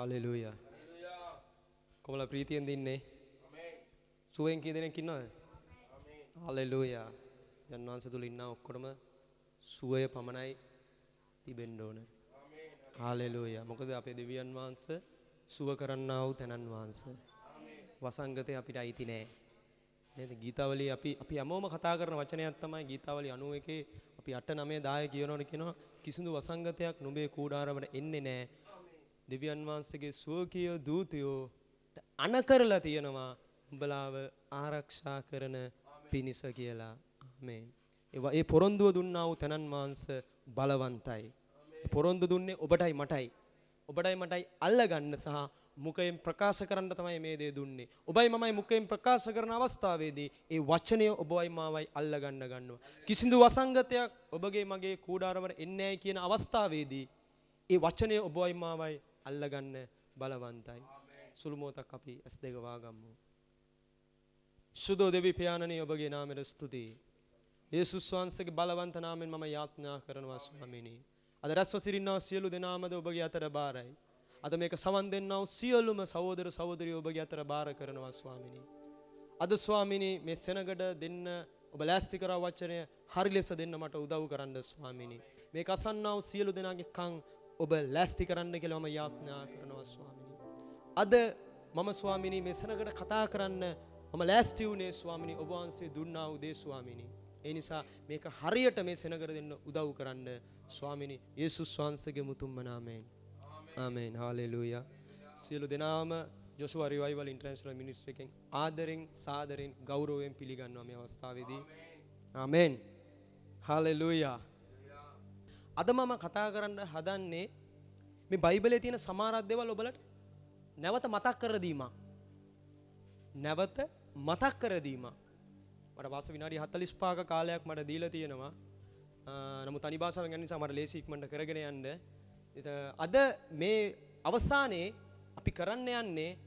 Hallelujah. කොමලා ප්‍රීතියෙන් දින්නේ. සුවෙන් කී දෙනෙක් ඉන්නවද? හලෙලූයා. යන්වංශ තුල ඉන්න ඔක්කොටම සුවය පමණයි තිබෙන්න ඕන. හලෙලූයා. මොකද අපේ දෙවියන් වහන්සේ සුව කරන්නා වූ තනන් වහන්සේ. වසංගතේ අපිට අයිති නෑ. නේද? ගීතාවලිය අපි හැමෝම කතා කරන වචනයක් තමයි ගීතාවලිය 91 අපි 8 9 10 කියනවනේ කියනවා කිසිදු වසංගතයක් නුඹේ කූඩාරවල එන්නේ නෑ. දෙවියන් වහන්සේගේ සුවකීය දූතයෝ අණ කරලා තියෙනවා උඹලාව ආරක්ෂා කරන පිණිස කියලා. ආමේන්. ඒ පොරොන්දුව දුන්නා වූ තනන් වහන්සේ බලවන්තයි. ඒ පොරොන්දු දුන්නේ ඔබටයි මටයි. ඔබටයි මටයි අල්ලගන්න සහ මුඛයෙන් ප්‍රකාශ කරන්න තමයි මේ දේ දුන්නේ. ඔබයි මමයි මුඛයෙන් ප්‍රකාශ කරන අවස්ථාවේදී ඒ වචනය ඔබයි මාවයි අල්ලගන්න ගන්නවා. කිසිදු වසංගතයක් ඔබගේ මගේ කූඩාරවල එන්නේ නැහැ කියන අවස්ථාවේදී ඒ වචනය ඔබයි මාවයි අල්ලගන්න බලවන්තයි. සුළු මොහොතක් අපි S2 වාගමු. සුදෝ දෙවි පියාණනි ඔබගේ නාමයට ස්තුතියි. යේසුස් වහන්සේගේ බලවන්ත නාමයෙන් මම යාඥා කරනවා ස්වාමීනි. අද රැස්ව සිටිනා සියලු දෙනාමද ඔබගේ අතට බාරයි. අද මේක සවන් දෙන්නා වූ සියලුම සහෝදර සහෝදරියෝ ඔබගේ අතට බාර කරනවා ස්වාමීනි. අද ස්වාමීනි මේ සෙනගට දෙන්න ඔබ ලෑස්ති කරා වචනය හරි ලෙස දෙන්න මට උදව් කරන්න ස්වාමීනි. මේක අසන්නා වූ සියලු දෙනාගේ කන් ඔබ ලෑස්ති කරන්න කියලා මම යාඥා කරනවා ස්වාමීනි. අද මම ස්වාමීනි මේ සෙනගට කතා කරන්න මම ලෑස්ති වුණේ ස්වාමීනි ඔබ වහන්සේ දුන්නා වූ දේ ස්වාමීනි. ඒ නිසා මේක හරියට මේ සෙනගට දෙන්න උදව් කරන්න ස්වාමීනි යේසුස් වහන්සේගේ මුතුන්ම නාමයෙන්. ආමේන්. හාලෙලූයා. සියලු දෙනාම ජොෂුවා රිවයිවල් ඉන්ටර්නැෂනල් මිනිස්ට්‍රි එකෙන් ආදරෙන් සාදරෙන් ගෞරවයෙන් පිළිගන්නවා මේ අවස්ථාවේදී. ආමේන්. හාලෙලූයා. අද මම කතා කරන්න හදන්නේ මේ බයිබලයේ තියෙන සමහර දේවල් ඔබලට නැවත මතක් කර දීමක්. නැවත මතක් කර දීමක්. මට වාස විනාඩි 45ක කාලයක් මට දීලා තියෙනවා. නමුත් අනි භාෂාවෙන් යන නිසා මට ලේසි ඉක්මනට කරගෙන යන්න. අද මේ අවසානයේ අපි කරන්න යන්නේ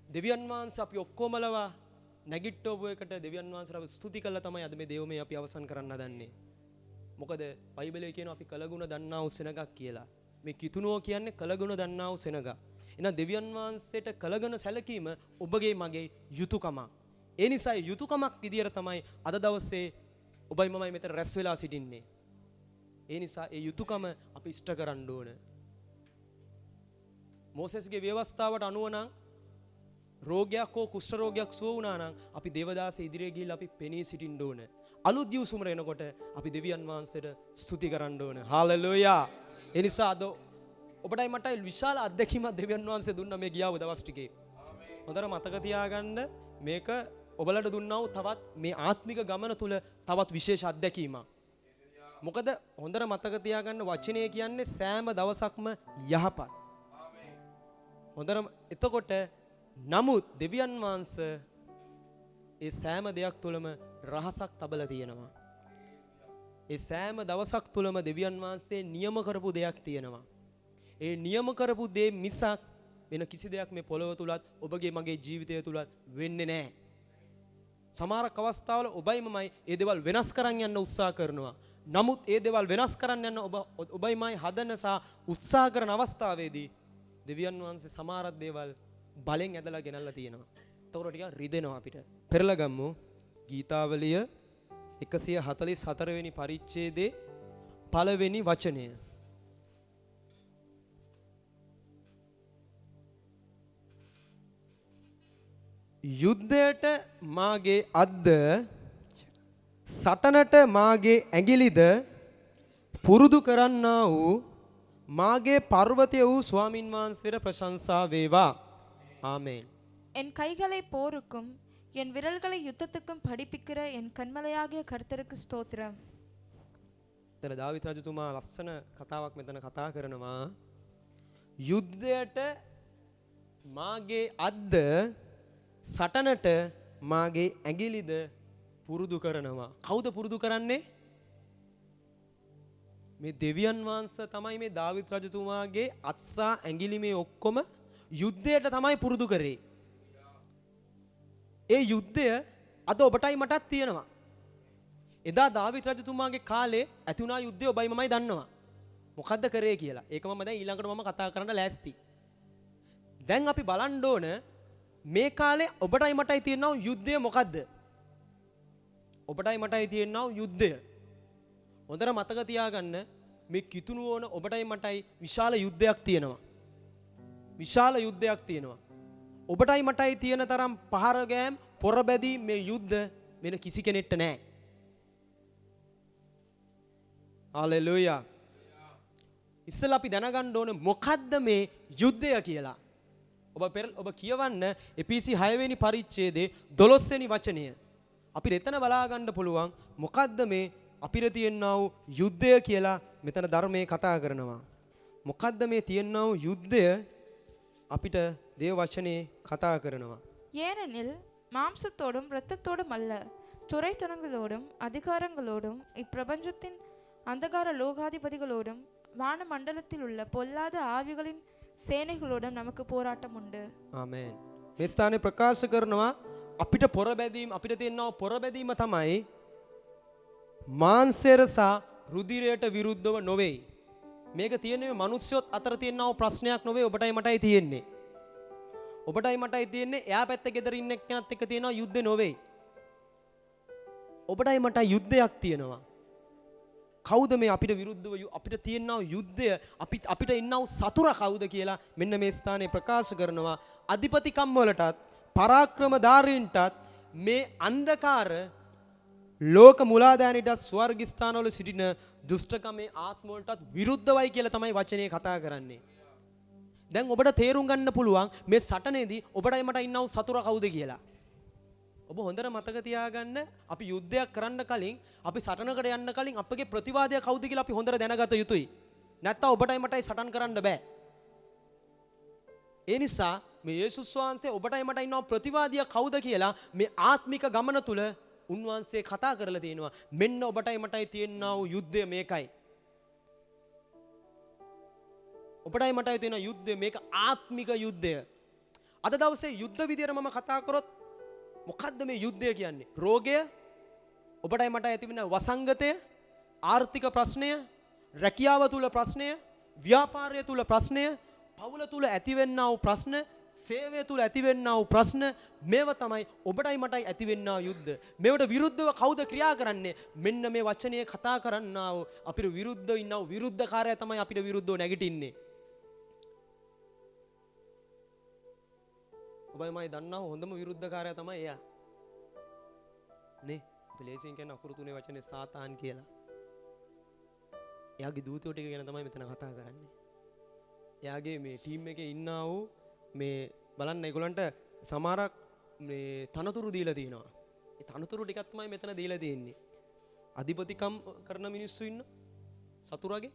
දෙවියන් වහන්සේ අපි ඔක්කොමලව නැගිට්ටෝපු එකට දෙවියන් වහන්සේට ස්තුති කළා තමයි අද මේ දේවමේ අපි අවසන් කරන්න හදන්නේ. මොකද බයිබලයේ කියනවා අපි කලගුණ දන්නා වූ සෙනගක් කියලා. මේ කිතුණුව කියන්නේ කලගුණ දන්නා වූ සෙනගක්. එහෙනම් දෙවියන් වහන්සේට කලගුණ සැලකීම ඔබගේ මගේ යුතුයකමක්. ඒ නිසා යුතුයකමක් විදියට තමයි අද දවසේ ඔබයි මමයි මෙතන රැස් වෙලා සිටින්නේ. ඒ නිසා ඒ යුතුයකම අපි ඉෂ්ට කරන්න ඕන. මෝසෙස්ගේ ව්‍යවස්ථාවට අනුව නම් රෝගයක් හෝ කුෂ්ඨ රෝගයක් සුව වුණා නම් අපි දේවදාස ඉදිරියේ ගිහිල්ලා අපි පෙනී සිටින්න ඕන. අලුත් දිවසුමර එනකොට අපි දෙවියන් වහන්සේට ස්තුති කරන්න ඕන. හාලෙලූයා. ඒ නිසා අද ඔබටයි මටයි විශාල අත්දැකීමක් දෙවියන් වහන්සේ දුන්නා මේ ගියාව දවස් ටිකේ. හොඳට මතක තියාගන්න මේක ඔබලට දුන්නා වූ තවත් මේ ආත්මික ගමන තුල තවත් විශේෂ අත්දැකීමක්. මොකද හොඳට මතක තියාගන්න වචනය කියන්නේ සෑම දවසක්ම යහපත්. හොඳට එතකොට නමුත් දෙවියන් වහන්සේ ඒ සෑම දෙයක් තුළම රහසක් තබලා තියෙනවා. ඒ සෑම දවසක් තුළම දෙවියන් වහන්සේ නියම කරපු දෙයක් තියෙනවා. ඒ නියම කරපු දේ මිසක් වෙන කිසි දෙයක් මේ පොළොව තුලත් ඔබගේ මගේ ජීවිතය තුලත් වෙන්නේ නැහැ. සමහරක් අවස්ථාවල ඔබයි මමයි ඒ දේවල් වෙනස් කරන් යන්න උත්සාහ කරනවා. නමුත් ඒ දේවල් වෙනස් කරන්න යන ඔබයි මමයි හදන සහ උත්සාහ කරන අවස්ථාවේදී දෙවියන් වහන්සේ සමහරක් දේවල් බලෙන් ඇදලා ගෙනල්ලා තියෙනවා. ඒතකොට ටිකක් රිදෙනවා අපිට. පෙරලා ගමු ගීතාවලිය 144 වෙනි පරිච්ඡේදයේ පළවෙනි වචනය. යුද්ධයට මාගේ අද්ද සටනට මාගේ ඇඟිලිද පුරුදු කරන්නා වූ මාගේ පර්වතය වූ ස්වාමින් වහන්සේට ප්‍රශංසා වේවා. ஆமென். என் கைகளை போருக்கும் என் விரல்களை யுத்தத்துக்கும் படிப்பிக்கிற என் கண்மலையாகிய கர்த்தருக்கு ஸ்தோத்திரம். එතන දාවිත් රජතුමා ලස්සන කතාවක් මෙතන කතා කරනවා. යුද්ධයට මාගේ අද්ද සටනට මාගේ ඇඟිලිද පුරුදු කරනවා. කවුද පුරුදු කරන්නේ? මේ දෙවියන් වහන්සේ තමයි මේ දාවිත් රජතුමාගේ අත්සා ඇඟිලි මේ ඔක්කොම යුද්ධයට තමයි පුරුදු කරේ. ඒ යුද්ධය අද ඔබටයි මටත් තියෙනවා. එදා දාවිත් රජතුමාගේ කාලේ ඇති වුණා යුද්ධය ඔබයි මමයි දන්නවා. මොකද්ද කරේ කියලා. ඒක මම දැන් ඊළඟට මම කතා කරන්න ලෑස්ති. දැන් අපි බලන්න ඕන මේ කාලේ ඔබටයි මටයි තියෙනා යුද්ධය මොකද්ද? ඔබටයි මටයි තියෙනා යුද්ධය. හොඳට මතක තියාගන්න මේ කිතුණු ඕන ඔබටයි මටයි විශාල යුද්ධයක් තියෙනවා. විශාල යුද්ධයක් තියෙනවා. ඔබටයි මටයි තියෙන තරම් පහර ගෑම් පොරබැදී මේ යුද්ධ වෙන කිසි කෙනෙක්ට නැහැ. හalleluya. ඉස්සෙල්ලා අපි දැනගන්න ඕනේ මොකද්ද මේ යුද්ධය කියලා. ඔබ කියවන්න එපීසි 6 වෙනි පරිච්ඡේදයේ 12 වෙනි වචනය. අපිට එතන බලා ගන්න පුළුවන් මොකද්ද මේ අපිට තියෙනා වූ යුද්ධය කියලා මෙතන ධර්මයේ කතා කරනවා. මොකද්ද මේ තියෙනා වූ යුද්ධය අපිට දේව වචනේ කතා කරනවා. ஏனெனில் மாம்சத்தோடும் இரத்தத்தோடும் அல்ல, துரைத்தனங்களோடும் அதிகாரங்களோடும் இப்பிரபஞ்சத்தின் அந்தகார லோகாதிபதிகளோடும் வான மண்டலத்தில் உள்ள பொல்லாத ஆவிகளின் சேனைகளோடும் நமக்கு போராட்டம் உண்டு. ආමේන්. මේ ස්ථානේ ප්‍රකාශ කරනවා අපිට පොරබැදීම අපිට තියෙනවා පොරබැදීම තමයි මාංශයට සහ රුධිරයට විරුද්ධව නොවේ. මේක තියෙන්නේ මිනිස්සුත් අතර තියෙනා ප්‍රශ්නයක් නොවේ ඔබටයි මටයි තියෙන්නේ. ඔබටයි මටයි තියෙන්නේ එයා පැත්තේ ගෙදර ඉන්න එක්කෙනත් එක්ක තියෙනවා යුද්ධේ නොවේ. ඔබටයි මටයි යුද්ධයක් තියෙනවා. කවුද මේ අපිට විරුද්ධව අපිට තියෙනා යුද්ධය අපිට ඉන්නව සතුරා කවුද කියලා මෙන්න මේ ස්ථානයේ ප්‍රකාශ කරනවා. අධිපතිකම් වලටත් පරාක්‍රමධාරීන්ටත් මේ අන්ධකාර ලෝක මුලාදෑනටත් ස්වර්ග ස්ථානවල සිටින දුෂ්ටකමේ ආත්ම වලටත් විරුද්ධවයි කියලා තමයි වචනේ කතා කරන්නේ. දැන් ඔබට තේරුම් ගන්න පුළුවන් මේ සටනේදී ඔබටයි මට ඉන්නව සතුරා කවුද කියලා. ඔබ හොඳට මතක තියාගන්න අපි යුද්ධයක් කරන්න කලින් අපි සටනකට යන්න කලින් අපගේ ප්‍රතිවාදය කවුද කියලා අපි හොඳට දැනගත යුතුයි. නැත්තම් ඔබටයි මටයි සටන් කරන්න බෑ. ඒ නිසා මේ යේසුස් වහන්සේ ඔබටයි මටයි ඉන්නව ප්‍රතිවාදියා කවුද කියලා මේ ආත්මික ගමන තුල උන්වහන්සේ කතා කරලා තියෙනවා. මෙන්න ඔබටයි මටයි තියෙනා වූ යුද්ධය මේකයි. ඔබටයි මටයි තියෙන යුද්ධය මේක ආත්මික යුද්ධය. අද දවසේ යුද්ධ විදියට මම කතා කරොත් මොකද්ද මේ යුද්ධය කියන්නේ? රෝගය, ඔබටයි මටයි ඇති වෙන වසංගතය, ආර්ථික ප්‍රශ්නය, රැකියාව තුල ප්‍රශ්නය, ව්‍යාපාරය තුල ප්‍රශ්නය, පවුල තුල ඇතිවෙනා වූ ප්‍රශ්න, සේවය තුල ඇතිවෙනා වූ ප්‍රශ්න, මේව තමයි ඔබටයි මටයි ඇතිවෙනා යුද්ධ. මේවට විරුද්ධව කවුද ක්‍රියා කරන්නේ? මෙන්න මේ වචනය කතා කරන්නා වූ අපිට විරුද්ධව ඉන්නා වූ විරුද්ධකාරය තමයි අපිට විරුද්ධව නැගිටින්නේ. ඔබයි මයි දන්නා හොඳම විරුද්ධකාරයා තමයි එයා. නේ? අපි ලේසියෙන් කියන අකුරු තුනේ වචනේ සාතාන් කියලා. එයාගේ දූතයෝ ටික ගැන තමයි මෙතන කතා කරන්නේ. එයාගේ මේ ටීම් එකේ ඉන්නා වූ මේ බලන්න ඒගොල්ලන්ට සමහරක් මේ තනතුරු දීලා තියෙනවා. ඒ තනතුරු ටිකක් තමයි මෙතන දීලා තියෙන්නේ. අධිපතිකම් කරන මිනිස්සු ඉන්න සතුරාගේ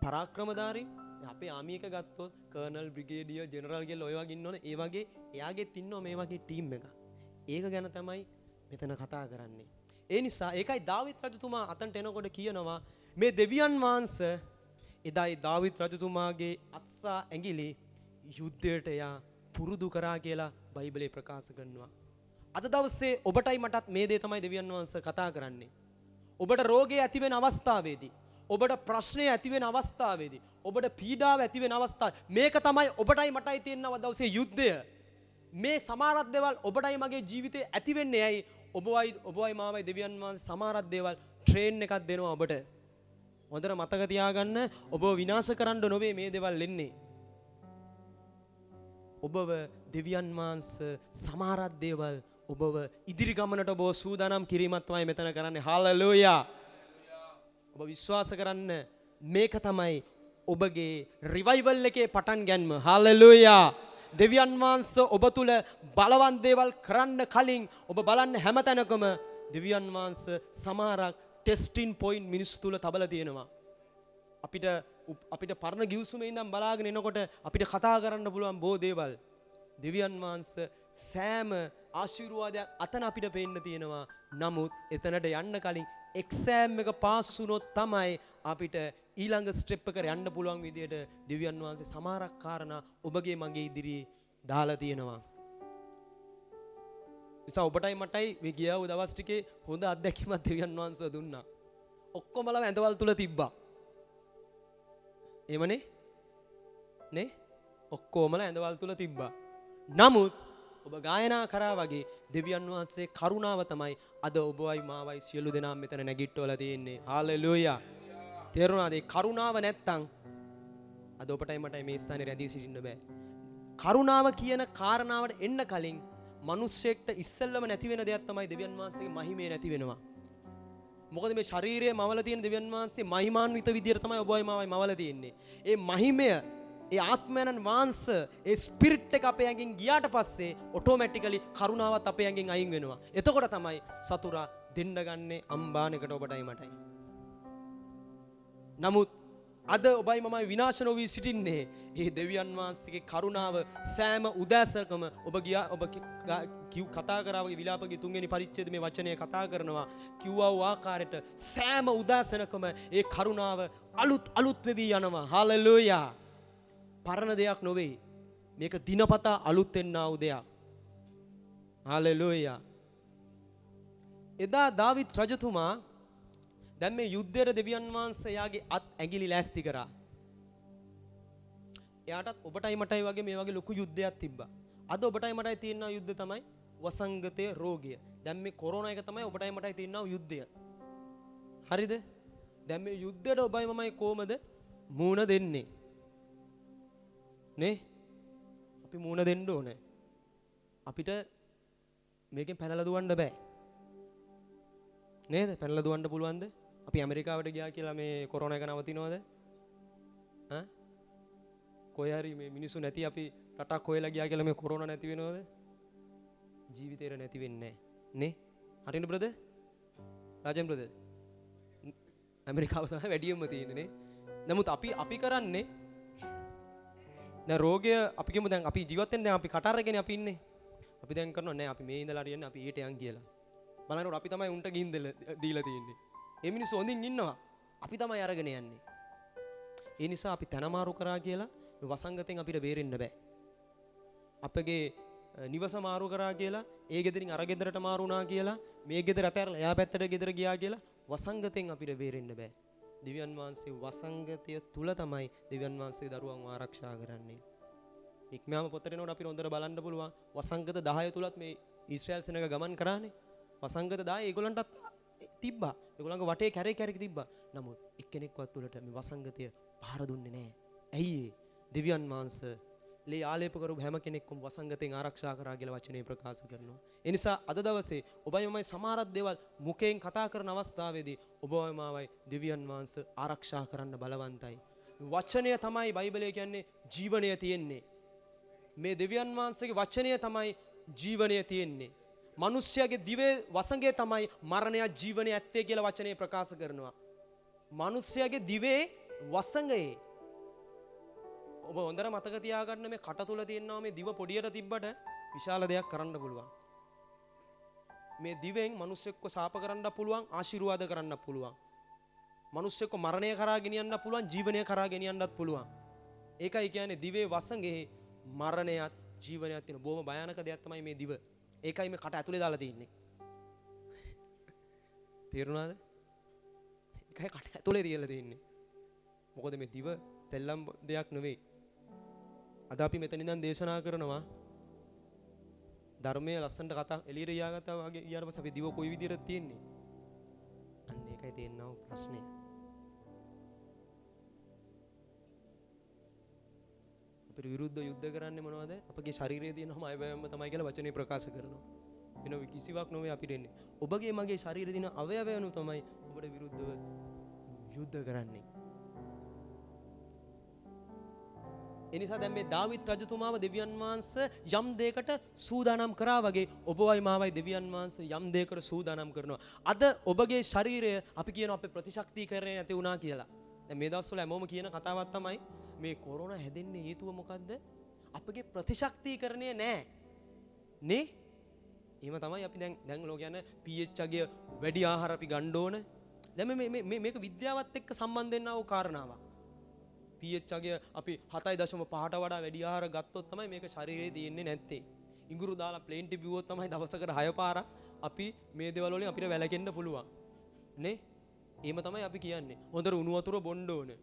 පරාක්‍රමධාරීන් අපේ ආමි එක ගත්තොත් කර්නල් බ්‍රිගේඩියර් ජෙනරල් කියලා ඔය වගේ ඉන්නෝනේ. ඒ වගේ එයාගෙත් ඉන්නවා මේ වගේ ටීම් එක. ඒක ගැන තමයි මෙතන කතා කරන්නේ. ඒ නිසා ඒකයි දාවිත් රජතුමා අතන්ට එනකොට කියනවා මේ දෙවියන් වහන්සේ එදායි දාවිත් රජතුමාගේ අත්සා ඇඟිලි යුද්ධයට එයා පුරුදු කරා කියලා බයිබලයේ ප්‍රකාශ කරනවා. අද දවසේ ඔබටයි මටත් මේ දේ තමයි දෙවියන් වහන්සේ කතා කරන්නේ. ඔබට රෝගය ඇති වෙන අවස්ථාවේදී, ඔබට ප්‍රශ්නය ඇති වෙන අවස්ථාවේදී, ඔබට පීඩාව ඇති වෙන අවස්ථාවේ මේක තමයි ඔබටයි මටයි තියෙනව දවසේ යුද්ධය. මේ සමහරක් දේවල් ඔබටයි මගේ ජීවිතේ ඇති වෙන්නේ ඇයි? ඔබවයි මාවයි දෙවියන් වහන්සේ සමහරක් දේවල් ට්‍රේන් එකක් දෙනවා ඔබට. හොඳට මතක තියාගන්න ඔබව විනාශ කරන්න නොවේ මේ දේවල් එන්නේ. ඔබව දෙවියන් වහන්සේ සමහරක් දේවල් ඔබව ඉදිරි ගමනට ඔබව සූදානම් කිරීමක් තමයි මෙතන කරන්නේ. හාලෙලූයා. ඔබ විශ්වාස කරන්න මේක තමයි ඔබගේ රිවයිවල් එකේ පටන් ගැනීම. හාලෙලූයා. දෙවියන් වහන්සේ ඔබ තුල බලවත් දේවල් කරන්න කලින් ඔබ බලන්න හැමතැනකම දෙවියන් වහන්සේ සමහරක් ටෙස්ටින් පොයින්ට් මිනිස්සු තුල තබලා තියෙනවා. අපිට පරණ ගිවිසුමේ ඉඳන් බලාගෙන එනකොට අපිට කතා කරන්න පුළුවන් බොහෝ දේවල්. දෙවියන් වහන්සේ සෑම ආශිර්වාදයක් අතන අපිට පේන්න තියෙනවා. නමුත් එතනට යන්න කලින් එක්සෑම් එක පාස් වුණොත් තමයි අපිට ඊළඟ ස්ටෙප් එකට යන්න පුළුවන් විදියට දෙවියන් වහන්සේ සමහරක් කාරණා ඔබගේ මගේ ඉදිරියේ දාලා තියෙනවා. නිසා ඔබටයි මටයි මේ ගියව දවස් ටිකේ හොඳ අත්දැකීමක් දෙවියන් වහන්සේ දුන්නා. ඔක්කොමලම ඇඳවල් තුල තිබ්බා. එහෙමනේ? නේ? ඔක්කොමලා ඇඳවල් තුල තිබ්බා. නමුත් ඔබ ගායනා කරා වගේ දෙවියන් වහන්සේ කරුණාව තමයි අද ඔබවයි මාවයි සියලු දෙනාම මෙතන නැගිට්ටවලා තියෙන්නේ. හාලෙලූයා. තේරුණාද? ඒ කරුණාව නැත්තම් අද ඔබටයි මටයි මේ ස්ථානේ රැඳී සිටින්න බෑ. කරුණාව කියන කාරණාවට එන්න කලින් මිනිස්සෙක්ට ඉස්සෙල්ලම නැති වෙන දෙයක් තමයි දෙවියන් වහන්සේගේ මහිමේ නැති වෙනවා. මොකද මේ ශරීරයේ මවල තියෙන දෙවියන් වහන්සේ මහිමාන්විත විදියට තමයි ඔබවයි මාවයි මවල තියෙන්නේ. ඒ මහිමය, ඒ ආත්මයන්න් වහන්සේ, ඒ ස්පිරිට් එක අපේ ඇඟෙන් ගියාට පස්සේ ඔටෝමැටිකලි කරුණාවත් අපේ ඇඟෙන් අයින් වෙනවා. එතකොට තමයි සතුරා දෙන්න ගන්නේ අම්බානකට ඔබටයි මටයි. නමුත් අද ඔබයි මමයි විනාශ නොවී සිටින්නේ ඒ දෙවියන් වහන්සේගේ කරුණාව සෑම උදෑසකම ඔබ කතා කරා වගේ විලාපගේ 3 වෙනි පරිච්ඡේද මේ වචනය කතා කරනවා කිව්වා වූ ආකාරයට සෑම උදෑසනකම ඒ කරුණාව අලුත් වෙවි යනවා. හාලෙලූයා. පරණ දෙයක් නොවේ. මේක දිනපතා අලුත් වෙන්නා වූ දෙයක්. හාලෙලූයා. එදා දාවිත් රජතුමා දැන් මේ යුද්ධයට දෙවියන් වහන්සේ යාගේ අත් ඇඟිලි ලෑස්ති කරා. එයාටත් ඔබටයි මටයි වගේ මේ වගේ ලොකු යුද්ධයක් තිබ්බා. අද ඔබටයි මටයි තියෙන යුද්ධ තමයි වසංගතයේ රෝගය. දැන් මේ කොරෝනා එක තමයි ඔබටයි මටයි තියෙන යුද්ධය. හරිද? දැන් මේ යුද්ධයට ඔබයි මමයි කොහමද මූණ දෙන්නේ? නේ? අපි මූණ දෙන්න ඕනේ. අපිට මේකෙන් පැනලා දුවන්න බෑ. නේද? පැනලා දුවන්න පුළුවන්ද? අපි ඇමරිකාවට ගියා කියලා මේ කොරෝනා එක නවතිනවද? ඈ? කොයි හරි මේ මිනිස්සු නැති අපි රටක් හොයලා ගියා කියලා මේ කොරෝනා නැති වෙනවද? ජීවිතේර නැති වෙන්නේ නැහැ. නේ? හරිනේ බ්‍රදර්? රාජන් බ්‍රදර්. ඇමරිකාව තමයි වැඩියෙන්ම තියෙන්නේ නේ. නමුත් අපි කරන්නේ දැන් රෝගය අපි කියමු දැන් අපි ජීවත් වෙන්නේ දැන් අපි කටාර එකනේ අපි ඉන්නේ. අපි දැන් කරනවා නෑ අපි මේ ඉඳලා හරියන්නේ අපි ඊට යන් කියලා. බලනකොට අපි තමයි උන්ට ගිහින් දීලා තියෙන්නේ. ඒ මිනිස්සු හොඳින් ඉන්නවා. අපි තමයි අරගෙන යන්නේ. ඒ නිසා අපි තනමාරු කරා කියලා මේ වසංගතෙන් අපිට බේරෙන්න බෑ. අපගේ නිවස මාරු කරා කියලා ඒ ගෙදරින් අර ගෙදරට මාරු වුණා කියලා මේ ගෙදර අතහැරලා එහා පැත්තට ගෙදර ගියා කියලා වසංගතෙන් අපිට බේරෙන්න බෑ. දෙවියන් වහන්සේ වසංගතය තුල තමයි දෙවියන් වහන්සේ දරුවන්ව ආරක්ෂා කරන්නේ. ඉක්මයාම පොතේ නෝඩ අපිට හොඳට බලන්න පුළුවන් වසංගත 10 තුලත් මේ ඊශ්‍රායල් සෙනග ගමන් කරානේ. වසංගත 10 ඒගොල්ලන්ටත් තිබ්බා. ඒගොල්ලන්ගේ වටේ කැරේ තිබ්බා. නමුත් එක්කෙනෙක්වත් තුලට මේ වසංගතය පහර දුන්නේ නැහැ. ඇයි ඒ? දෙවියන් වහන්සේ ලේ ආලේප කරපු හැම කෙනෙක්ම වසංගතෙන් ආරක්ෂා කරා කියලා වචනේ ප්‍රකාශ කරනවා. ඒ නිසා අද දවසේ ඔබයි මමයි සමහරක් දේවල් මුඛයෙන් කතා කරන අවස්ථාවේදී ඔබයි මාවයි දෙවියන් වහන්සේ ආරක්ෂා කරන්න බලවන්තයි. වචනය තමයි බයිබලයේ කියන්නේ ජීවනය තියෙන්නේ. මේ දෙවියන් වහන්සේගේ වචනය තමයි ජීවනය තියෙන්නේ. මිනිස්යාගේ දිවේ වසඟය තමයි මරණය ජීවනය ඇත්තේ කියලා වචනේ ප්‍රකාශ කරනවා. මිනිස්යාගේ දිවේ වසඟේ ඔබ හොඳට මතක තියාගන්න මේ කට තුල තියෙනවා මේ දිව පොඩියට තිබ්බට විශාල දෙයක් කරන්න පුළුවන්. මේ දිවෙන් මිනිස්සෙක්ව ශාප කරන්න පුළුවන්, ආශිර්වාද කරන්න පුළුවන්. මිනිස්සෙක්ව මරණය කරා ගෙනියන්න පුළුවන්, ජීවනය කරා ගෙනියන්නත් පුළුවන්. ඒකයි කියන්නේ දිවේ වසඟේ මරණයත් ජීවනයත් තියෙන බොහොම භයානක දෙයක් තමයි මේ දිව. ඒකයි මේ කට ඇතුලේ දාලා තින්නේ. තේරුණාද? ඒකයි කට ඇතුලේ තියලා තින්නේ. මොකද මේ දිව සෙල්ලම් දෙයක් නෙවෙයි. අද අපි මෙතන ඉඳන් දේශනා කරනවා ධර්මයේ ලස්සනට කතා එළියට ගියාගත්තා වගේ ඊට පස්සේ අපි දිව කොයි විදිහටද තියෙන්නේ? අන්න ඒකයි තේන්නව ප්‍රශ්නේ. අපිට විරුද්ධ යුද්ධ කරන්නේ මොනවද? අපගේ ශරීරයේ තියෙනම අවයවයන්ම තමයි කියලා වචනේ ප්‍රකාශ කරනවා. වෙන කිසිවක් නොවේ අපිට එන්නේ. ඔබගේ මගේ ශරීරයේ තියෙන අවයවයන් තමයි ඔබට විරුද්ධව යුද්ධ කරන්නේ. එනිසා දැන් මේ දාවිත් රජතුමාව දෙවියන් වහන්සේ යම් දෙයකට සූදානම් කරා වගේ ඔබවයි මාවයි දෙවියන් වහන්සේ යම් දෙයකට සූදානම් කරනවා. අද ඔබගේ ශරීරය අපි කියනවා අපේ ප්‍රතිශක්තිකරණය නැති වුණා කියලා. දැන් මේ දවස්වල හැමෝම කියන කතාවක් තමයි මේ කොරෝනා හැදෙන්නේ හේතුව මොකද්ද? අපගේ ප්‍රතිශක්තිකරණය නැහැ. නේ? එහෙම තමයි අපි දැන් ලෝක යන pH අගය වැඩි ආහාර අපි ගන්න ඕන. දැන් මේක විද්‍යාවත් එක්ක සම්බන්ධ වෙනා වූ කාරණාවක්. pH අගය අපි 7.5ට වඩා වැඩි ආහාර ගත්තොත් තමයි මේක ශරීරයේ තියෙන්නේ නැත්තේ. ඉඟුරු දාලා ප්ලේන් ටි බිව්වොත් තමයි දවසකට 6 පාරක් අපි මේ දේවල් වලින් අපිට වැළකෙන්න පුළුවන්. නේ? එහෙම තමයි අපි කියන්නේ. හොඳට උණු වතුර බොන්න ඕනේ.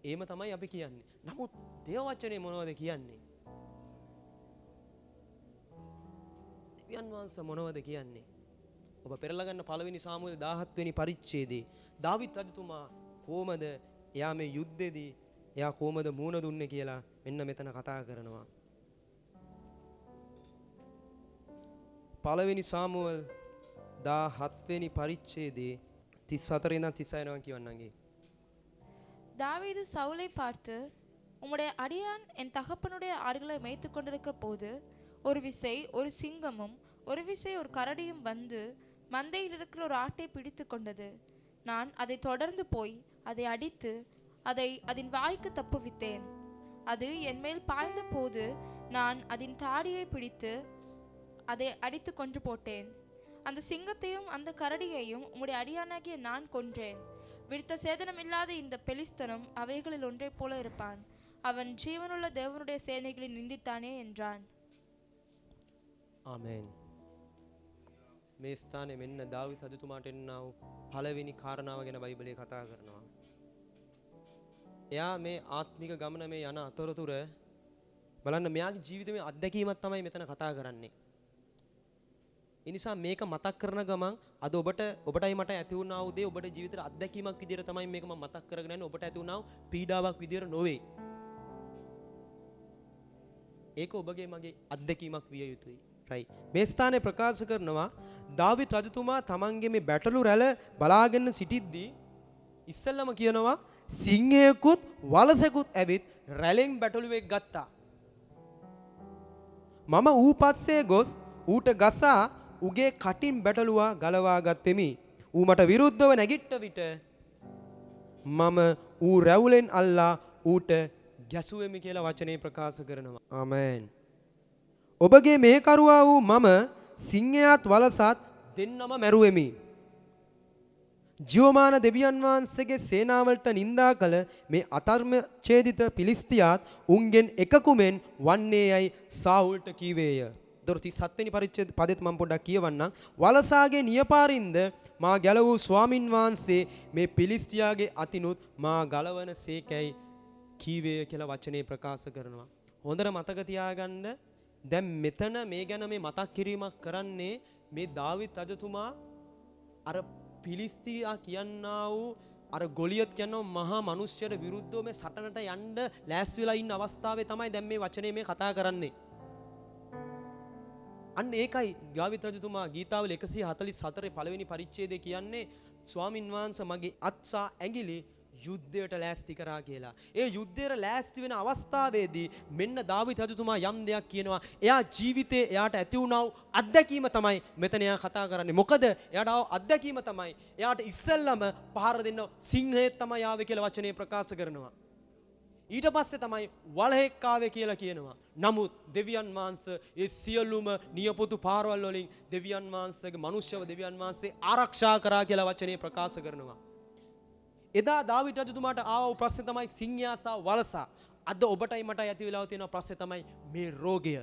එහෙම තමයි අපි කියන්නේ. නමුත් දේව වචනේ මොනවද කියන්නේ? දෙවියන් වහන්සේ මොනවද කියන්නේ? ඔබ පෙරලා ගන්න පළවෙනි සාමුවේල් 17 වෙනි පරිච්ඡේදයේ දාවිත් රජතුමා කොහමද එයා මේ යුද්ධෙදී එයා කොහමද මූණ දුන්නේ කියලා මෙන්න මෙතන කතා කරනවා. පළවෙනි සාමුවේල් 17 වෙනි පරිච්ඡේදයේ 34 ඉඳන් 36 වෙනකන් කියවන්නන්ගේ. தாவீது சவுலை பார்த்து, உம்முடைய அடியான் என் தகப்பனுடைய ஆடுகளை மேய்த்து கொண்டிருக்கிற போது ஒரு விசை ஒரு சிங்கமும் ஒரு விசை ஒரு கரடியும் வந்து மந்தையில் இருக்கிற ஒரு ஆட்டை பிடித்து கொண்டது. நான் அதை தொடர்ந்து போய் அதை அடித்து அதை அதன் வாய்க்கு தப்புவித்தேன். அது என் மேல் பாய்ந்த போது நான் அதன் தாடியை பிடித்து அதை அடித்து கொன்று போட்டேன். அந்த சிங்கத்தையும் அந்த கரடியையும் உம்முடைய அடியானாகிய நான் கொன்றேன். விடுத்த சேதனமில்லாத இந்த பெலிஸ்தனும் அவைகளில் ஒன்றை போல இருப்பான். அவன் ஜீவனுள்ள தேவனுடைய சேனைகளை நிந்தித்தானே என்றான். ආමේන්. මේ ස්ථානයේ මෙන්න දාවිත් රජතුමාට එන්නා වූ පළවෙනි කාරණාව ගැන බයිබලයේ කතා කරනවා. එයා මේ ආත්මික ගමන මේ යන අතරතුර බලන්න මෙයාගේ ජීවිතයේ අත්දැකීමක් තමයි මෙතන කතා කරන්නේ. ඒ නිසා මේක මතක් කරන ගමන් අද ඔබටයි මට ඇති වුණා වූ දේ ඔබට ජීවිතේ අත්දැකීමක් විදියට තමයි මේක මම මතක් කරගෙන යන්නේ. ඔබට ඇති වුණා වූ පීඩාවක් විදියට නොවේ. ඒක ඔබගේ මගේ අත්දැකීමක් විය යුතුයි. right. මේ ස්ථානයේ ප්‍රකාශ කරනවා දාවිත් රජතුමා තමන්ගේ මේ බැටළු රැළ බලාගෙන සිටිද්දී ඉස්සෙල්ලම කියනවා සිංහයෙකුත් වලසෙකුත් ඇවිත් රැළෙන් බැටළුවෙක් ගත්තා. මම ඌ පස්සේ ගොස් ඌට ගසා උගේ කටින් බැටළුවා ගලවා ගත්තෙමි. ඌ මට විරුද්ධව නැගිට්ට විට මම ඌ රැවුලෙන් අල්ලා ඌට ගැසුවෙමි කියලා වචනේ ප්‍රකාශ කරනවා. ආමේන්. ඔබගේ මෙහෙකරුවා වූ මම සිංහයාත් වලසත් දෙන්නම මැරුවෙමි. ජීවමාන දෙවියන් වහන්සේගේ සේනාවලට නිඳා කළ මේ අතර්ම ඡේදිත පිලිස්තියාත් උන්ගෙන් එකකුමෙන් වන්නේ යයි සාවුල්ට කීවේය. 37 වෙනි පරිච්ඡේද පදෙත් මම පොඩ්ඩක් කියවන්නම්. වලසාගේ නියපාරින්ද මා ගැලවූ ස්වාමින් වහන්සේ මේ පිලිස්තියාගේ අතිනුත් මා ගලවන සේකයි කීවේය කියලා වචනේ ප්‍රකාශ කරනවා. හොඳට මතක තියාගන්න. දැන් මෙතන මේ ගැන මේ මතක් කිරීමක් කරන්නේ මේ දාවිත් රජතුමා අර පිලිස්තියා කියනා වූ අර ගොලියත් කියන මහා මිනිස්යර විරුද්ධව මේ සටනට යන්න ලෑස්ති වෙලා ඉන්න අවස්ථාවේ තමයි දැන් මේ වචනේ මේ කතා කරන්නේ. අන්න ඒකයි දාවිත් රජතුමා ගීතාවල 144 පළවෙනි පරිච්ඡේදයේ කියන්නේ ස්වාමින් වහන්සේ මගේ අත්සා ඇඟිලි යුද්ධයට ලෑස්ති කරා කියලා. ඒ යුද්ධයට ලෑස්ති වෙන අවස්ථාවේදී මෙන්න දාවිත් රජතුමා යම් දෙයක් කියනවා. එයා ජීවිතේ එයාට ඇති වුණා වූ අත්දැකීම තමයි මෙතන එයා කතා කරන්නේ. මොකද එයාට ආව අත්දැකීම තමයි එයාට ඉස්සෙල්ලම පහර දෙන්න සිංහයෙක් තමයි ආවේ කියලා වචනේ ප්‍රකාශ කරනවා. ඊට පස්සේ තමයි වලහෙක් ආවේ කියලා කියනවා. නමුත් දෙවියන් වහන්සේ ඒ සියලුම නියපොතු පාරවල් වලින් දෙවියන් වහන්සේගේ මනුෂ්‍යව දෙවියන් වහන්සේ ආරක්ෂා කරා කියලා වචනේ ප්‍රකාශ කරනවා. එදා දාවිත් රජතුමාට ආව ප්‍රශ්නේ තමයි සිංහයා සහ වලසා. අද ඔබටයි මටයි ඇති වෙලාව තියෙන ප්‍රශ්නේ තමයි මේ රෝගය.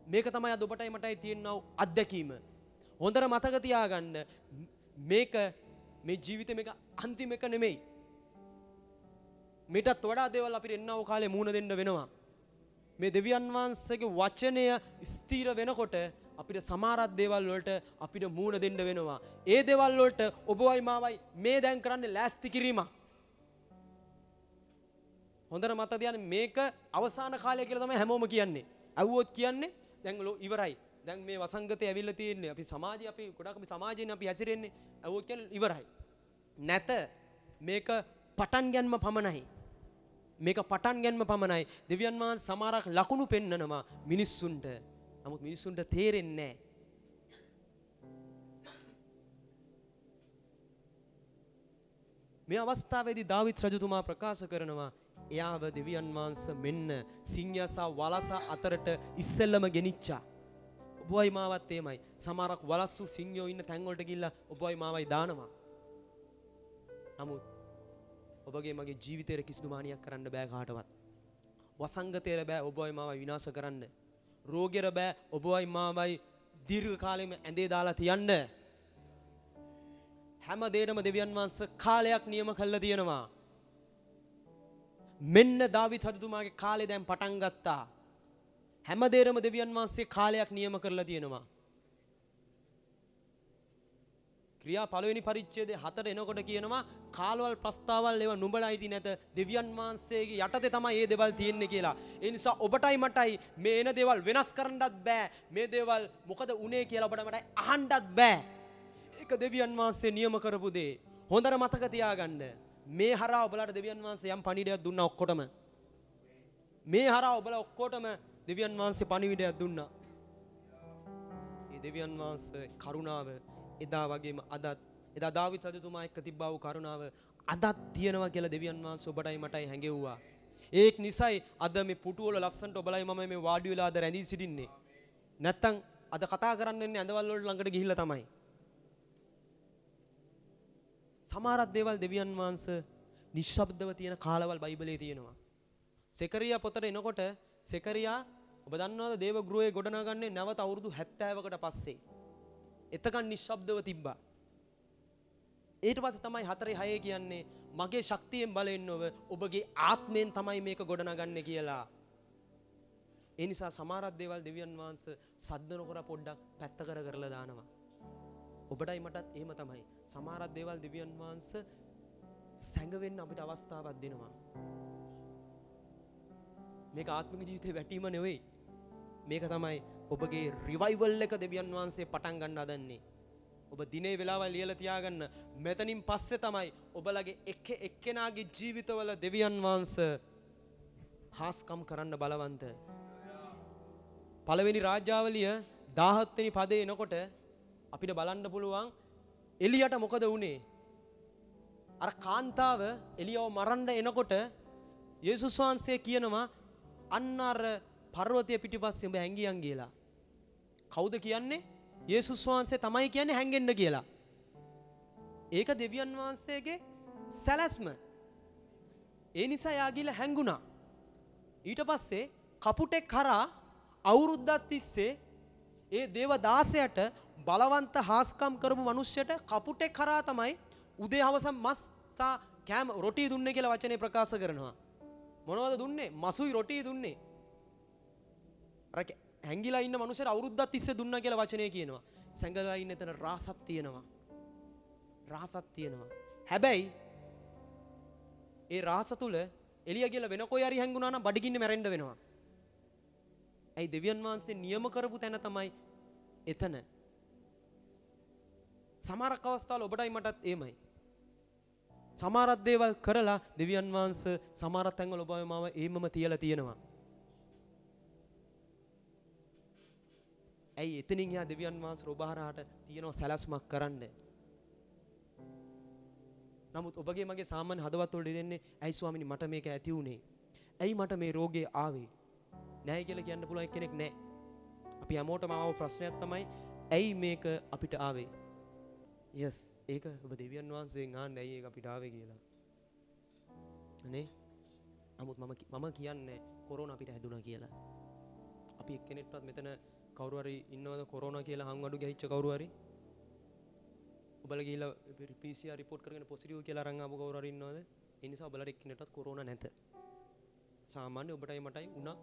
මේක තමයි අද ඔබටයි මටයි තියෙන අත්දැකීම. හොඳට මතක තියාගන්න මේක මේ ජීවිතේ මේක අන්තිම එක නෙමෙයි. මේටත් වඩා දේවල් අපිට එන්නව කාලේ මුහුණ දෙන්න වෙනවා. මේ දෙවියන් වහන්සේගේ වචනය ස්ථිර වෙනකොට අපිට සමහරක් දේවල් වලට අපිට මුහුණ දෙන්න වෙනවා. ඒ දේවල් වලට ඔබවයි මාවයි මේ දැන් කරන්නේ ලෑස්ති කිරීමක්. හොඳට මතක තියාගන්න මේක අවසාන කාලය කියලා තමයි හැමෝම කියන්නේ. අහුවොත් කියන්නේ දැන් ඉවරයි. දැන් මේ වසංගතය ඇවිල්ලා තියෙන්නේ. අපි සමාජයේ අපි ගොඩක් අපි සමාජයෙන් අපි හැසිරෙන්නේ. අහුවොත් කියන්නේ ඉවරයි. නැත මේක පටන් ගැනීම පමණයි. මේක පටන් ගැනීම පමණයි. දෙවියන් වහන්සේ සමහරක් ලකුණු පෙන්නනවා මිනිස්සුන්ට. නමුත් මිනිස්සුන්ට තේරෙන්නේ නැහැ. මේ අවස්ථාවේදී දාවිත් රජතුමා ප්‍රකාශ කරනවා එයාව දෙවියන් වහන්සේ මෙන්න සිංහයා සහ වලසා අතරට ඉස්සෙල්ලම ගෙනිච්චා. ඔබවයි මාවත් එමයයි. සමහරක් වලස්සු සිංහයෝ ඉන්න තැන් වලට ගිහිල්ලා ඔබවයි මාවයි දානවා. නමුත් ඔබගේ මගේ ජීවිතේට කිසිදු මානියක් කරන්න බෑ කාටවත්. වසංගතේට බෑ ඔබවයි මාවයි විනාශ කරන්න. රෝගයට බෑ ඔබවයි මාවයි දීර්ඝ කාලෙම ඇඳේ දාලා තියන්න. හැම දෙයකම දෙවියන් වහන්සේ කාලයක් නියම කළා තියෙනවා. මෙන්න දාවිත් රජතුමාගේ කාලේ දැන් පටන් ගත්තා. හැමදේරම දෙවියන් වහන්සේ කාලයක් නියම කරලා තියෙනවා. ක්‍රියා පළවෙනි පරිච්ඡේදයේ 4 එනකොට කියනවා කාලවල් ප්‍රස්තාවල් ඒවා නුඹලා ඉති නැත දෙවියන් වහන්සේගේ යටතේ තමයි මේ දේවල් තියෙන්නේ කියලා. ඒ නිසා ඔබටයි මටයි මේ එන දේවල් වෙනස් කරන්නත් බෑ. මේ දේවල් මොකද උනේ කියලා ඔබට මටයි අහන්නත් බෑ. ඒක දෙවියන් වහන්සේ නියම කරපු දේ. හොඳට මතක තියාගන්න. මේ හරහා ඔබලාට දෙවියන් වහන්සේ යම් පණිවිඩයක් දුන්නා ඔක්කොටම. මේ හරහා ඔබලා ඔක්කොටම දෙවියන් වහන්සේ පණිවිඩයක් දුන්නා. මේ දෙවියන් වහන්සේ කරුණාව එදා වගේම අදත් එදා දාවිත් රජතුමා එක්ක තිබ්බා වූ කරුණාව අදත් තියෙනවා කියලා දෙවියන් වහන්සේ ඔබටයි මටයි හැඟෙව්වා. ඒක නිසයි අද මේ පුටුවල ලස්සනට ඔබලයි මම මේ වාඩි වෙලා අද රැඳී සිටින්නේ. නැත්තම් අද කතා කරන්න ඉන්නේ ඇඳවල් වල ළඟට ගිහිල්ලා තමයි. සමහරක් දේවල් දෙවියන් වහන්සේ නිශ්ශබ්දව තියෙන කාලවල් බයිබලයේ තියෙනවා. සෙකරියා පොතට එනකොට සෙකරියා ඔබ දන්නවද දේව ගෘහයේ ගොඩනගන්නේ නැවත අවුරුදු 70කට පස්සේ. එතකන් නිශ්ශබ්දව තිබ්බා. ඊට පස්සේ තමයි 4:6 කියන්නේ මගේ ශක්තියෙන් බලයෙන් නොව ඔබගේ ආත්මයෙන් තමයි මේක ගොඩනගන්නේ කියලා. ඒ නිසා සමහරක් දේවල් දෙවියන් වහන්සේ සද්ද නොකර පොඩ්ඩක් පැත්ත කරලා දානවා. ඔබටයි මටත් එහෙම තමයි. සමහරක් දේවල් දෙවියන් වහන්සේ සැඟවෙන්න අපිට අවස්ථාවක් දෙනවා. මේක ආත්මික ජීවිතේ වැටීම නෙවෙයි. මේක තමයි ඔබගේ රිවයිවල් එක දෙවියන් වහන්සේ පටන් ගන්න හදන්නේ. ඔබ දිනේ වෙලාවල් ලියලා තියාගන්න. මෙතනින් පස්සේ තමයි ඔබලගේ එක්කෙනාගේ ජීවිතවල දෙවියන් වහන්සේ හාස්කම් කරන්න බලවන්ත. පළවෙනි රාජ්‍යාවලිය 17 වෙනි පදේ එනකොට අපිට බලන්න පුළුවන් එලියට මොකද වුනේ? අර කාන්තාව එලියව මරන්න එනකොට යේසුස් වහන්සේ කියනවා අන්න අර පර්වතය පිටිපස්සේ උඹ හැංගියන් කියලා. කවුද කියන්නේ? යේසුස් වහන්සේ තමයි කියන්නේ හැංගෙන්න කියලා. ඒක දෙවියන් වහන්සේගේ සැලැස්ම. ඒ නිසා යා ගිහලා හැංගුණා. ඊට පස්සේ කපුටෙක් කරා අවුරුද්දක් තිස්සේ ඒ දේව දාසයට බලවන්ත හාස්කම් කරපු මිනිස්සයට කපුටෙක් කරා තමයි උදේ හවස මස් සා කෑම රොටි දුන්නේ කියලා වචනේ ප්‍රකාශ කරනවා. මොනවද දුන්නේ? මසුයි රොටි දුන්නේ. අර හැංගිලා ඉන්න මිනිස්සුන්ට අවුරුද්දක් තිස්සේ දුන්නා කියලා වචනේ කියනවා. සැඟලා ඉන්න එතන රාසක් තියෙනවා. රාසක් තියෙනවා. හැබැයි ඒ රාස තුල එළිය කියලා වෙන කොයි හරි හැංගුණා නම් බඩගින්නේ මැරෙන්න වෙනවා. ඇයි දෙවියන් වහන්සේ නියම කරපු තැන තමයි එතන. සමහරක් අවස්ථාවල ඔබටයි මටත් එහෙමයි. සමහරක් දේවල් කරලා දෙවියන් වහන්සේ සමහරක් තැන්වල ඔබව මාව එහෙමම තියලා තියෙනවා. ඇයි එතනින් එහා දෙවියන් වහන්සේ ඔබ හරහාට තියෙන සැලැස්මක් කරන්න. නමුත් ඔබගේ මගේ සාමාන්‍ය හදවත් වලට දෙන්නේ ඇයි ස්වාමිනී මට මේක ඇති වුනේ? ඇයි මට මේ රෝගේ ආවේ? නැහැ කියලා කියන්න පුළුවන් කෙනෙක් නැහැ. අපි හැමෝටම ආව ප්‍රශ්නයක් තමයි ඇයි මේක අපිට ආවේ? yes ඒක ඔබ දෙවියන් වහන්සේගෙන් අහන්න ඇයි ඒක අපිට ආවේ කියලා. අනේ නමුත් මම කියන්නේ කොරෝනා අපිට හැදුනා කියලා. අපි එක්කෙනෙක්වත් මෙතන කවුරු හරි ඉන්නවද කොරෝනා කියලා හංවඩු ගහිච්ච කවුරු හරි? ඔබලා ගිහිල්ලා PCR report කරගෙන positive කියලා අරන් ආපු කවුරු හරි ඉන්නවද? ඒ නිසා ඔබලාට එක්කෙනෙක්වත් කොරෝනා නැත. සාමාන්‍ය ඔබටයි මටයි උණා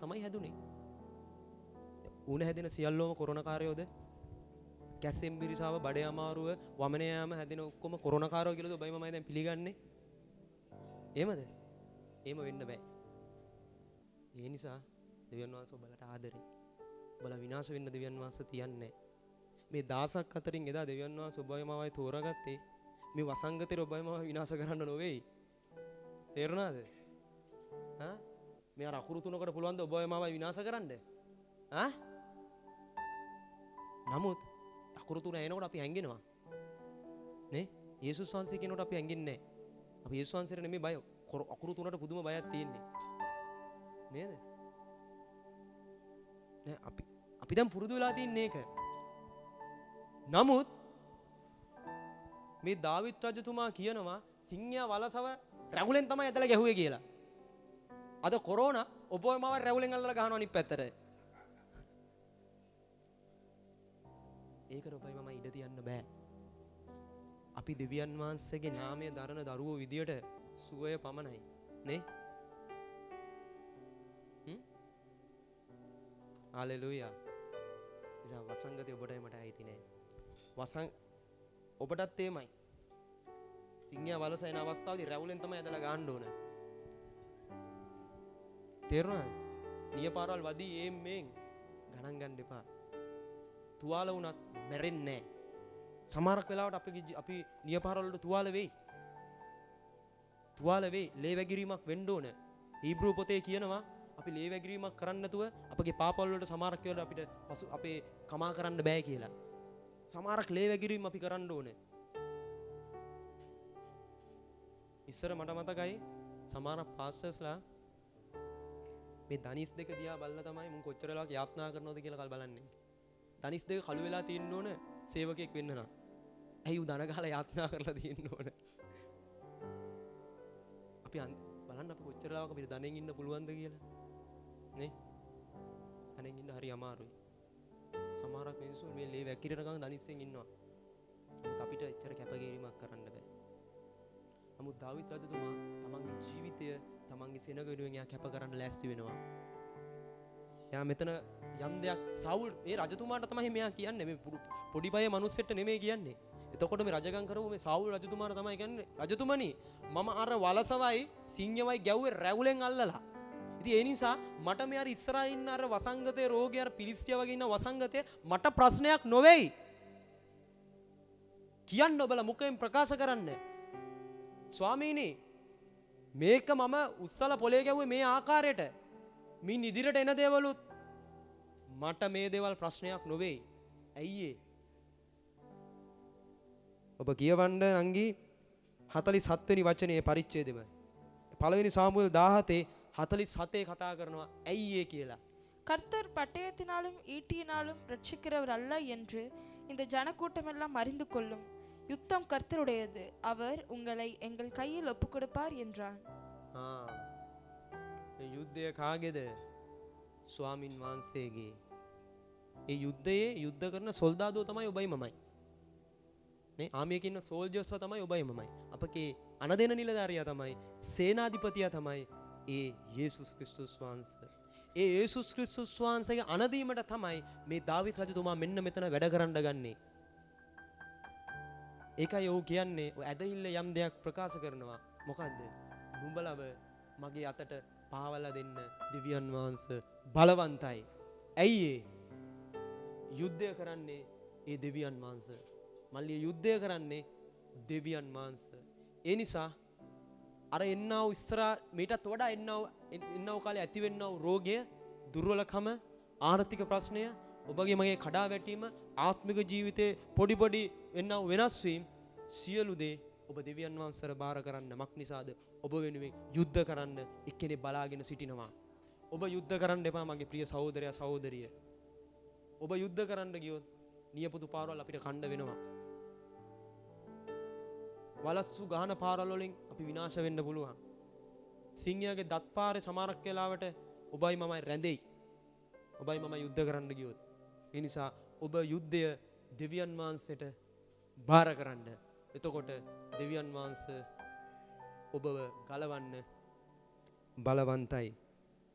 තමයි හැදුනේ. උණ හැදෙන සියල්ලෝම කොරෝනාකාරයෝද? කැස්සෙන් බිරිසාව බඩේ අමාරුව වමන යාම හැදෙන ඔක්කොම කොරෝනාකාරයෝ කියලාද ඔබයි මමයි දැන් පිළිගන්නේ? එහෙමද? එහෙම වෙන්න බෑ. ඒ නිසා දෙවියන් වහන්සේ ඔබලට ආදරේ. ඔබලා විනාශ වෙන්න දෙවියන් වහන්සේ තියන්නේ. මේ දහසක් අතරින් එදා දෙවියන් වහන්සේ ඔබයි මමයි තෝරාගත්තේ මේ වසංගතේ ඔබයි මම විනාශ කරන්න නොවේයි. තේරුණාද? හා? මේ අර අකුරු තුනකට පුළුවන් ද ඔබයි මමයි විනාශ කරන්න? හා? නමුත් අකුරු තුන එනකොට අපි හැංගෙනවා. නේ? යේසුස් වහන්සේ කියනකොට අපි හැංගෙන්නේ නැහැ. අපි යේසුස් වහන්සේට නෙමෙයි බය. අකුරු තුනට පුදුම බයක් තියෙන්නේ. නේද? නෑ අපි දැන් පුරුදු වෙලා තින්නේ ඒක. නමුත් මේ දාවිත් රජතුමා කියනවා සිංහයා වලසව රැගුලෙන් තමයි ඇදලා ගැහුවේ කියලා. අද කොරෝනා ඔබව මම රැගුලෙන් අල්ලලා ගහනවා අනිත් පැත්තට. ඒකට ඔබයි මම ඉඩ තියන්න බෑ. අපි දෙවියන් වහන්සේගේ නාමය දරන දරුවෝ විදියට සුවය පමණයි නේ. හලෙලූයා. එසා වසංගතය ඔබටයි මට අයිති නෑ. ඔබටත් එමයයි. සිංහයා වලස එන අවස්ථාවේදී රැවුලෙන් තමයි ඇදලා ගන්න ඕන. තේරුණාද? නියපාරවල් වදී මේන් ගණන් ගන්න එපා. තුවාල වුණත් මැරෙන්නේ නෑ. සමහරක් වෙලාවට අපි නියපාරවල් වලට තුවාල වෙයි. තුවාල වෙයි. ලේ වැගිරීමක් වෙන්න ඕන. හීබ්‍රු පොතේ කියනවා අපි ලේ වැගිරීමක් කරන්න නැතුව අපගේ පාපවල වලට සමහරක් වෙලාවට අපිට අපේ කමා කරන්න බෑ කියලා. සමහරක් ලේ වැගිරීම අපි කරන්න ඕනේ. ඉස්සර මට මතකයි සමහර පාස්ටර්ස්ලා මේ ධනිස් දෙක දිහා බලලා තමයි මුන් කොච්චර වෙලාවක් යාත්නා කරනවද කියලා කල් බලන්නේ. ධනිස් දෙක කළු වෙලා තියෙන්න ඕන සේවකයෙක් වෙන්න නම්. ඇයි උ දන ගහලා යාත්නා කරලා තියෙන්න ඕන. අපි බලන්න අපි කොච්චර වෙලාවක් අපිට ධනෙන් ඉන්න පුළුවන්ද කියලා. නේ? ධනෙන් ඉන්න හරි අමාරුයි. සමහරක් මිනිස්සු මේ ලේ වැක්කිරෙනකන් ධනිස්සෙන් ඉන්නවා. නමුත් අපිට එච්චර කැපකිරීමක් කරන්න බෑ. නමුත් දාවිත් රජතුමා තමන්ගේ ජීවිතය තමන්ගේ සෙනග වෙනුවෙන් එයා කැප කරන්න ලෑස්ති වෙනවා. එයා මෙතන යම් දෙයක් සවුල් මේ රජතුමාට තමයි මෙයා කියන්නේ මේ පොඩි පයේ මිනිස්සෙට නෙමෙයි කියන්නේ. එතකොට මේ රජගම් කරපු මේ සවුල් රජතුමාට තමයි කියන්නේ රජතුමනි මම අර වලසවයි සිංහවයි ගැව්වේ රැවුලෙන් අල්ලලා. ඉතින් ඒ නිසා මට මේ අර ඉස්සරහා ඉන්න අර වසංගතේ රෝගී අර පිලිස්තියා වගේ ඉන්න වසංගතේ මට ප්‍රශ්නයක් නොවේයි. කියන්න ඔබලා මුඛයෙන් ප්‍රකාශ කරන්න. ස්වාමීනි මේක මම උස්සලා පොලේ ගැව්වේ මේ ආකාරයට මින් ඉදිරියට එන දේවලුත් මට මේ දේවල් ප්‍රශ්නයක් නොවේයි. ඇයි ඔබ කියවන්න නංගි 47 වෙනි වචනේ පරිච්ඡේදෙම පළවෙනි සාමුවෙල් 17:47 කතා කරනවා ඇයි කියලා. கர்த்தர் பட்டயத்தினாலும் ஈட்டியினாலும் ரட்சிக்கிறவர் அல்ல என்று இந்த ஜனக்கூட்டமெல்லாம் அறிந்து கொள்ளும். யுத்தம் கர்த்தருடையது, அவர் உங்களை எங்கள் கையில் ஒப்புக் கொடுப்பார் என்றான். යුද්ධය කාගේද? ස්වාමින් වහන්සේගේ. ඒ යුද්ධයේ යුද්ධ කරන සොල්දාදුව තමයි ඔබයි මමයි. නේ ආමියක ඉන්න සෝල්ජර්ස්ලා තමයි ඔබයි මමයි. අපගේ අනදෙන නිලධාරියා තමයි සේනාධිපතියා තමයි ඒ යේසුස් ක්‍රිස්තුස් වහන්සේ. ඒ යේසුස් ක්‍රිස්තුස් වහන්සේගේ අනදීමට තමයි මේ දාවිත් රජතුමා මෙන්න මෙතන වැඩ කරන්න ගන්නේ. ඒකයි ඔහු කියන්නේ ඔය ඇදහිල්ල යම් දෙයක් ප්‍රකාශ කරනවා. මොකද්ද? නුඹලව මගේ අතට පාවලා දෙන්න දෙවියන් වහන්සේ බලවන්තයි. ඇයි යුද්ධය කරන්නේ ඒ දෙවියන් වහන්සේ. මල්ලිය යුද්ධය කරන්නේ දෙවියන් වහන්සේ. ඒ නිසා අර එන්නව ඉස්සරහා මේටත් වඩා එන්නව කාලේ ඇතිවෙන්නව රෝගය, දුර්වලකම, ආර්ථික ප්‍රශ්නය, ඔබගේ මගේ කඩා වැටීම, ආත්මික ජීවිතේ පොඩි එන්නව වෙනස් වීම සියලු දේ ඔබ දෙවියන් වහන්සේට බාර කරන්න. මක් නිසාද? ඔබ වෙනුවෙන් යුද්ධ කරන්න එක්කෙනෙක් බලාගෙන සිටිනවා. ඔබ යුද්ධ කරන්න එපා මගේ ප්‍රිය සහෝදරයා සහෝදරිය. ඔබ යුද්ධ කරන්න ගියොත් නියපොතු පාරවල් අපිට කණ්ඩ වෙනවා. වලස්සු ගහන පාරවල් වලින් අපි විනාශ වෙන්න පුළුවන්. සිංහයාගේ දත් පාරේ සමහරක් වෙලාවට ඔබයි මමයි රැඳෙයි. ඔබයි මම යුද්ධ කරන්න ගියොත්. ඒ නිසා ඔබ යුද්ධය දෙවියන් වහන්සේට බාර කරන්න. එතකොට දෙවියන් වහන්සේ ඔබව ගලවන්න බලවන්තයි.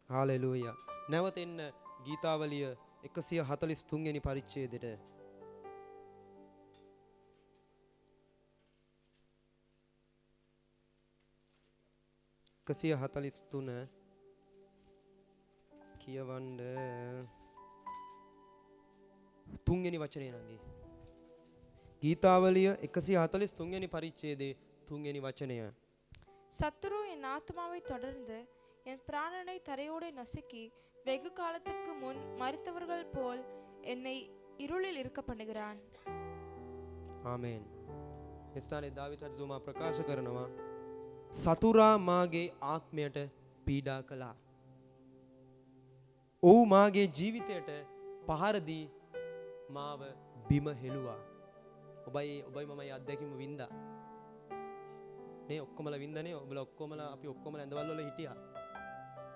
හාලෙලූයා. නැවත එන්න ගීතාවලිය 143 වෙනි පරිච්ඡේදෙට. 143 කියවන්න 3 වෙනි වචනේ නංගි. ගීතාවලිය 143 වෙනි පරිච්ඡේදයේ 3 වෙනි වචනය. சத்துரு என் ஆத்மாவை தொடர்ந்து என் பிராணனை தரையோடு நசுக்கி வெகு காலத்துக்கு முன் மரித்தவர்கள் போல் என்னை இருளில் இருக்க பண்ணுகிறான். ආමේන්. එස්ථානයේ දාවිත් රජතුමා ප්‍රකාශ කරනවා සතුරා මාගේ ආත්මයට පීඩා කළා. ඔහු මාගේ ජීවිතයට පහර දී මාව බිම හෙළුවා. ඔබයි මමයි අත්දැකීම වින්දා. මේ ඔක්කොමලා වින්දානේ. ඔබලා ඔක්කොමලා අපි ඔක්කොමලා ඇඳවල වල හිටියා.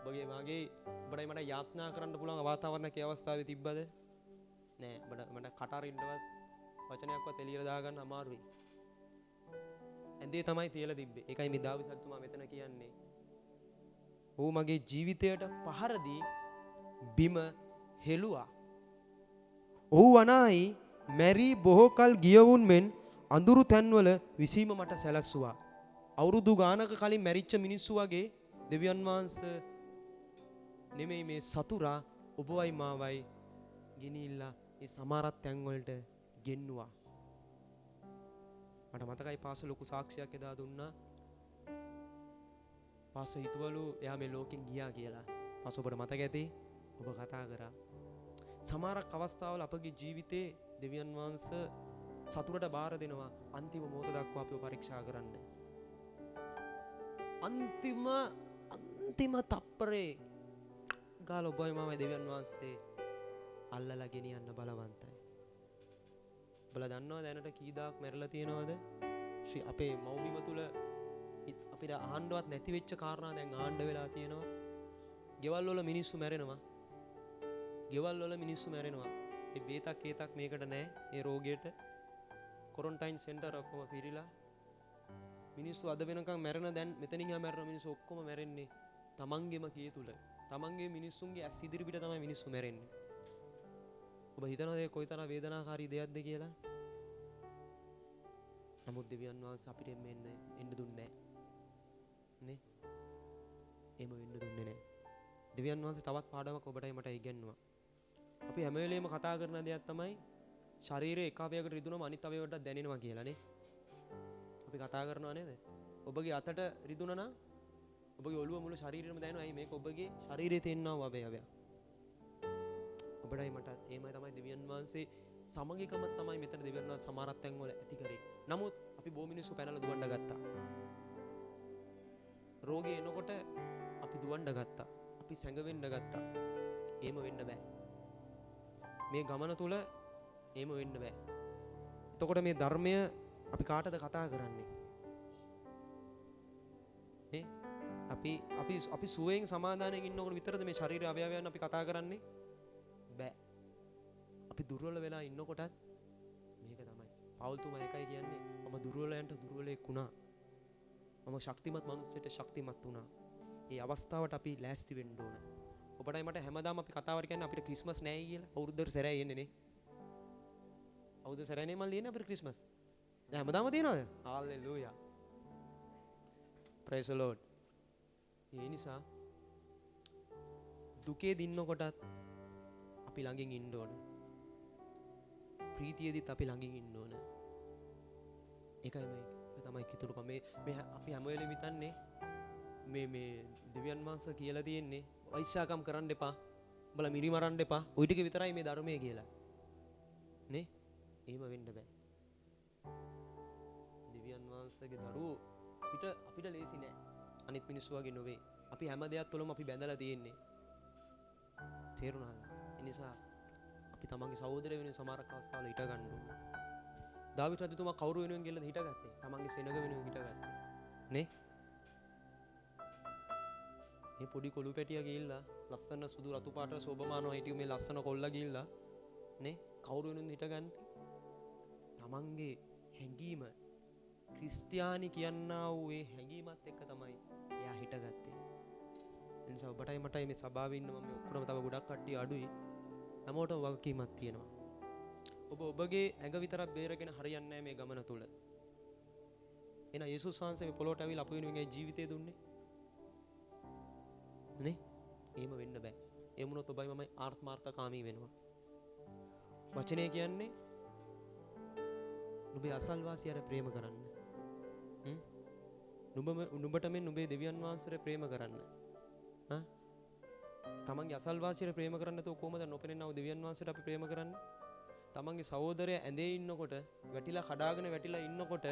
ඔබගේ මාගේ ඔබටයි මට යාත්නා කරන්න පුළුවන් වාතාවරණක ඒ අවස්ථාවේ තිබ්බද? නෑ. මට කට අරින්නවත් වචනයක්වත් එළියට දාගන්න අමාරුයි. ඇඳේ තමයි තියලා තිබ්බේ. ඒකයි මේ දාවිත් රජතුමා මෙතන කියන්නේ. ඔහු මගේ ජීවිතයට පහර දී බිම හෙළුවා. ඔහු වනායි මැරී බොහෝ කල් ගියවුන් මෙන් අඳුරු තැන්වල විසීම මට සැලැස්සුවා. අවුරුදු ගානක කලින් මැරිච්ච මිනිස්සු වගේ දෙවියන් වහන්සේ නෙමෙයි මේ සතුරා ඔබවයි මාවයි ගෙනිහිල්ලා ඒ සමහරත් තැන් වලට ගෙන්නුවා. මට මතකයි පාස ලොකු සාක්ෂියක් එදා දුන්නා. පාස හිතවලු එයා මේ ලෝකෙන් ගියා කියලා. පාස ඔබට මතක ඇති ඔබ කතා කරා. සමහරක් අවස්ථාවල අපගේ ජීවිතේ දෙවියන් වහන්සේ සතුරට බාර දෙනවා අන්තිම මොහොත දක්වා අපිව පරීක්ෂා කරන්න. අන්තිම තප්පරේ ගාල ඔබයි මාමයි දෙවියන් වහන්සේ අල්ලලා ගෙනියන්න බලවන්තයි. ඔබලා දන්නවද දැනට කී දාක් මැරලා තියෙනවද? අපේ මව්බිම තුල අපිට අහන්නවත් නැති වෙච්ච කාරණා දැන් ආණ්ඩ වෙලා තියෙනවා. ගෙවල් වල මිනිස්සු මැරෙනවා. ගෙවල් වල මිනිස්සු මැරෙනවා. ඒ බේතක් ඒතක් මේකට නැහැ. ඒ රෝගයට ක්වොරන්ටයින් සෙන්ටර් ඔක්කොම පිරීලා මිනිස්සු අද වෙනකන් මැරෙන දැන් මෙතනින් යා මැරෙන මිනිස්සු ඔක්කොම මැරෙන්නේ තමන්ගේම කී තුල. තමන්ගේ මිනිස්සුන්ගේ ඇස් ඉදිරි පිට තමයි මිනිස්සු මැරෙන්නේ. ඔබ හිතනවද ඒ කොයිතරම් වේදනාකාරී දෙයක්ද කියලා? නමුත් දෙවියන් වහන්සේ අපිට එන්න දුන්නේ නැහැ. නේ? එහෙම වෙන්න දුන්නේ නැහැ. දෙවියන් වහන්සේ තවත් පාඩමක් ඔබටයි මට ඉගෙනුවා. අපි හැම වෙලේම කතා කරන දෙයක් තමයි ශරීරයේ එක අවයවයකට රිදුනම අනිත් අවයවයට දැනෙනවා කියලා නේ. අපි කතා කරනවා නේද? ඔබගේ අතට රිදුනා නම් ඔබගේ ඔළුව මුළු ශරීරෙම දැනෙනවා. අයි මේක ඔබගේ ශරීරයේ තියෙනා අවයවයක්. ඔබටයි මට එහෙමයි තමයි දෙවියන් වහන්සේ සමගිකම තමයි මෙතන දෙවියන් වහන්සේ සමහරක් තැන් වල ඇති කරේ. නමුත් අපි බොහෝ මිනිස්සු පැනලා දුවන්න ගත්තා. රෝගේ එනකොට අපි දුවන්න ගත්තා. අපි සැඟවෙන්න ගත්තා. එහෙම වෙන්න බෑ. මේ ගමන තුල එහෙම වෙන්න බෑ. එතකොට මේ ධර්මය අපි කාටද කතා කරන්නේ? නේ? අපි සුවයෙන් සමාදානයෙන් ඉන්නකොට විතරද මේ ශරීර අවයවයන් අපි කතා කරන්නේ? බෑ. අපි දුර්වල වෙලා ඉන්නකොටත් මේක තමයි. පෞල්තුමා එකයි කියන්නේ මම දුර්වලයන්ට දුර්වලෙක් වුණා. මම ශක්තිමත් මිනිස්සෙට ශක්තිමත් වුණා. ඒ අවස්ථාවට අපි ලෑස්ති වෙන්න ඕන. ඔබටයි මට හැමදාම අපි කතාවර කියන්නේ අපිට ක්‍රිස්මස් නැහැ කියලා. අවුරුද්දට සැරයි එන්නේ නේ. අවුරුද්ද සැරයිනේ මන් ලියන්නේ අපිට ක්‍රිස්මස්. දැන් හැමදාම තියනවද? හාලෙලූයා. Price the Lord. ඒ නිසා දුකේ දින්නකොටත් අපි ළඟින් ඉන්න ඕන. ප්‍රීතියේදීත් අපි ළඟින් ඉන්න ඕන. ඒකයි මේ තමයි කිතුරුකම. මේ අපි හැම වෙලෙම හිතන්නේ මේ දෙවියන් වහන්සේ කියලා තියෙන්නේ වෛශ්‍යාකම් කරන්න එපා. උඹලා මිරි මරන්න එපා. ওই ටික විතරයි මේ ධර්මයේ කියලා. නේ? එහෙම වෙන්න බෑ. දෙවියන් වහන්සේගේ දරුවෝ අපිට ලේසි නෑ. අනිත් මිනිස්සු වගේ නෙවෙයි. අපි හැම දෙයක් තුළම අපි බැඳලා තියෙන්නේ. තේරුණාද? ඒ නිසා අපි තමන්ගේ සහෝදර වෙනුවෙන් සමහරක් අවස්ථාවල හිට ගන්න ඕනේ. දාවිත් රජතුමා කවුරු වෙනුවෙන් ගිහලාද හිටගත්තේ? තමන්ගේ සෙනග වෙනුවෙන් හිටගත්තේ. නේ? මේ පොඩි කොළු පැටියා ගිහිල්ලා ලස්සන සුදු රතු පාට සෝභමානව හිටිය මේ ලස්සන කොල්ලා ගිහිල්ලා නේ කවුරු වෙනුවෙන්ද හිටගන්නේ? තමන්ගේ හැඟීම ක්‍රිස්තියානි කියනා වූ ඒ හැඟීමත් එක්ක තමයි එයා හිටගත්තේ. ඒ නිසා ඔබටයි මටයි මේ සභාවේ ඉන්න මම ඔක්කොම තව ගොඩක් කට්ටිය අඩුයි. හැමෝටම වගකීමක් තියෙනවා. ඔබ ඔබගේ ඇඟ විතරක් බේරගෙන හරියන්නේ නැහැ මේ ගමන තුල. එහෙනම් යේසුස් වහන්සේ මේ පොළොවට ඇවිල්ලා අප වෙනුවෙන් ඒ ජීවිතය දුන්නේ. නේ? එහෙම වෙන්න බෑ. ඒ වුණොත් ඔබයි මමයි ආත්මාර්ථකාමී වෙනවා. වචනය කියන්නේ නුඹේ අසල්වාසියාට ප්‍රේම කරන්න. නුඹට මෙන් නුඹේ දෙවියන් වහන්සේට ප්‍රේම කරන්න. තමන්ගේ අසල්වාසියට ප්‍රේම කරන්න නැතුව කොහොමද නොපෙනෙනව දෙවියන් වහන්සේට අපි ප්‍රේම කරන්නේ? තමන්ගේ සහෝදරයා ඇඳේ ඉන්නකොට වැටිලා කඩාගෙන වැටිලා ඉන්නකොට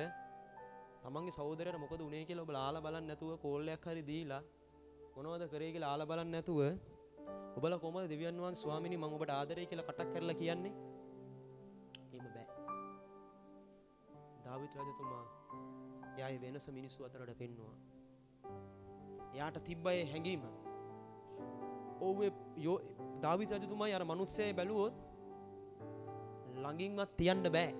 තමන්ගේ සහෝදරයාට මොකද උනේ කියලා ඔබ ආලා බලන්න නැතුව කෝල්ලයක් හරි දීලා මොනවද කරේ කියලා ආලා බලන්න නැතුව ඔබලා කොහොමද දෙවියන් වහන්සේ ස්වාමිනී මම ඔබට ආදරේ කියලා කටක් කරලා කියන්නේ? එහෙම බෑ. දාවිත් රජතුමා එයාගේ වෙනස මිනිස්සු අතරට පෙන්නුවා. එයාට තිබ්බේ හැඟීම. ඔව්වේ දාවිත් රජතුමා අර මිනිස්සයා බැලුවොත් ළඟින්වත් තියන්න බෑ.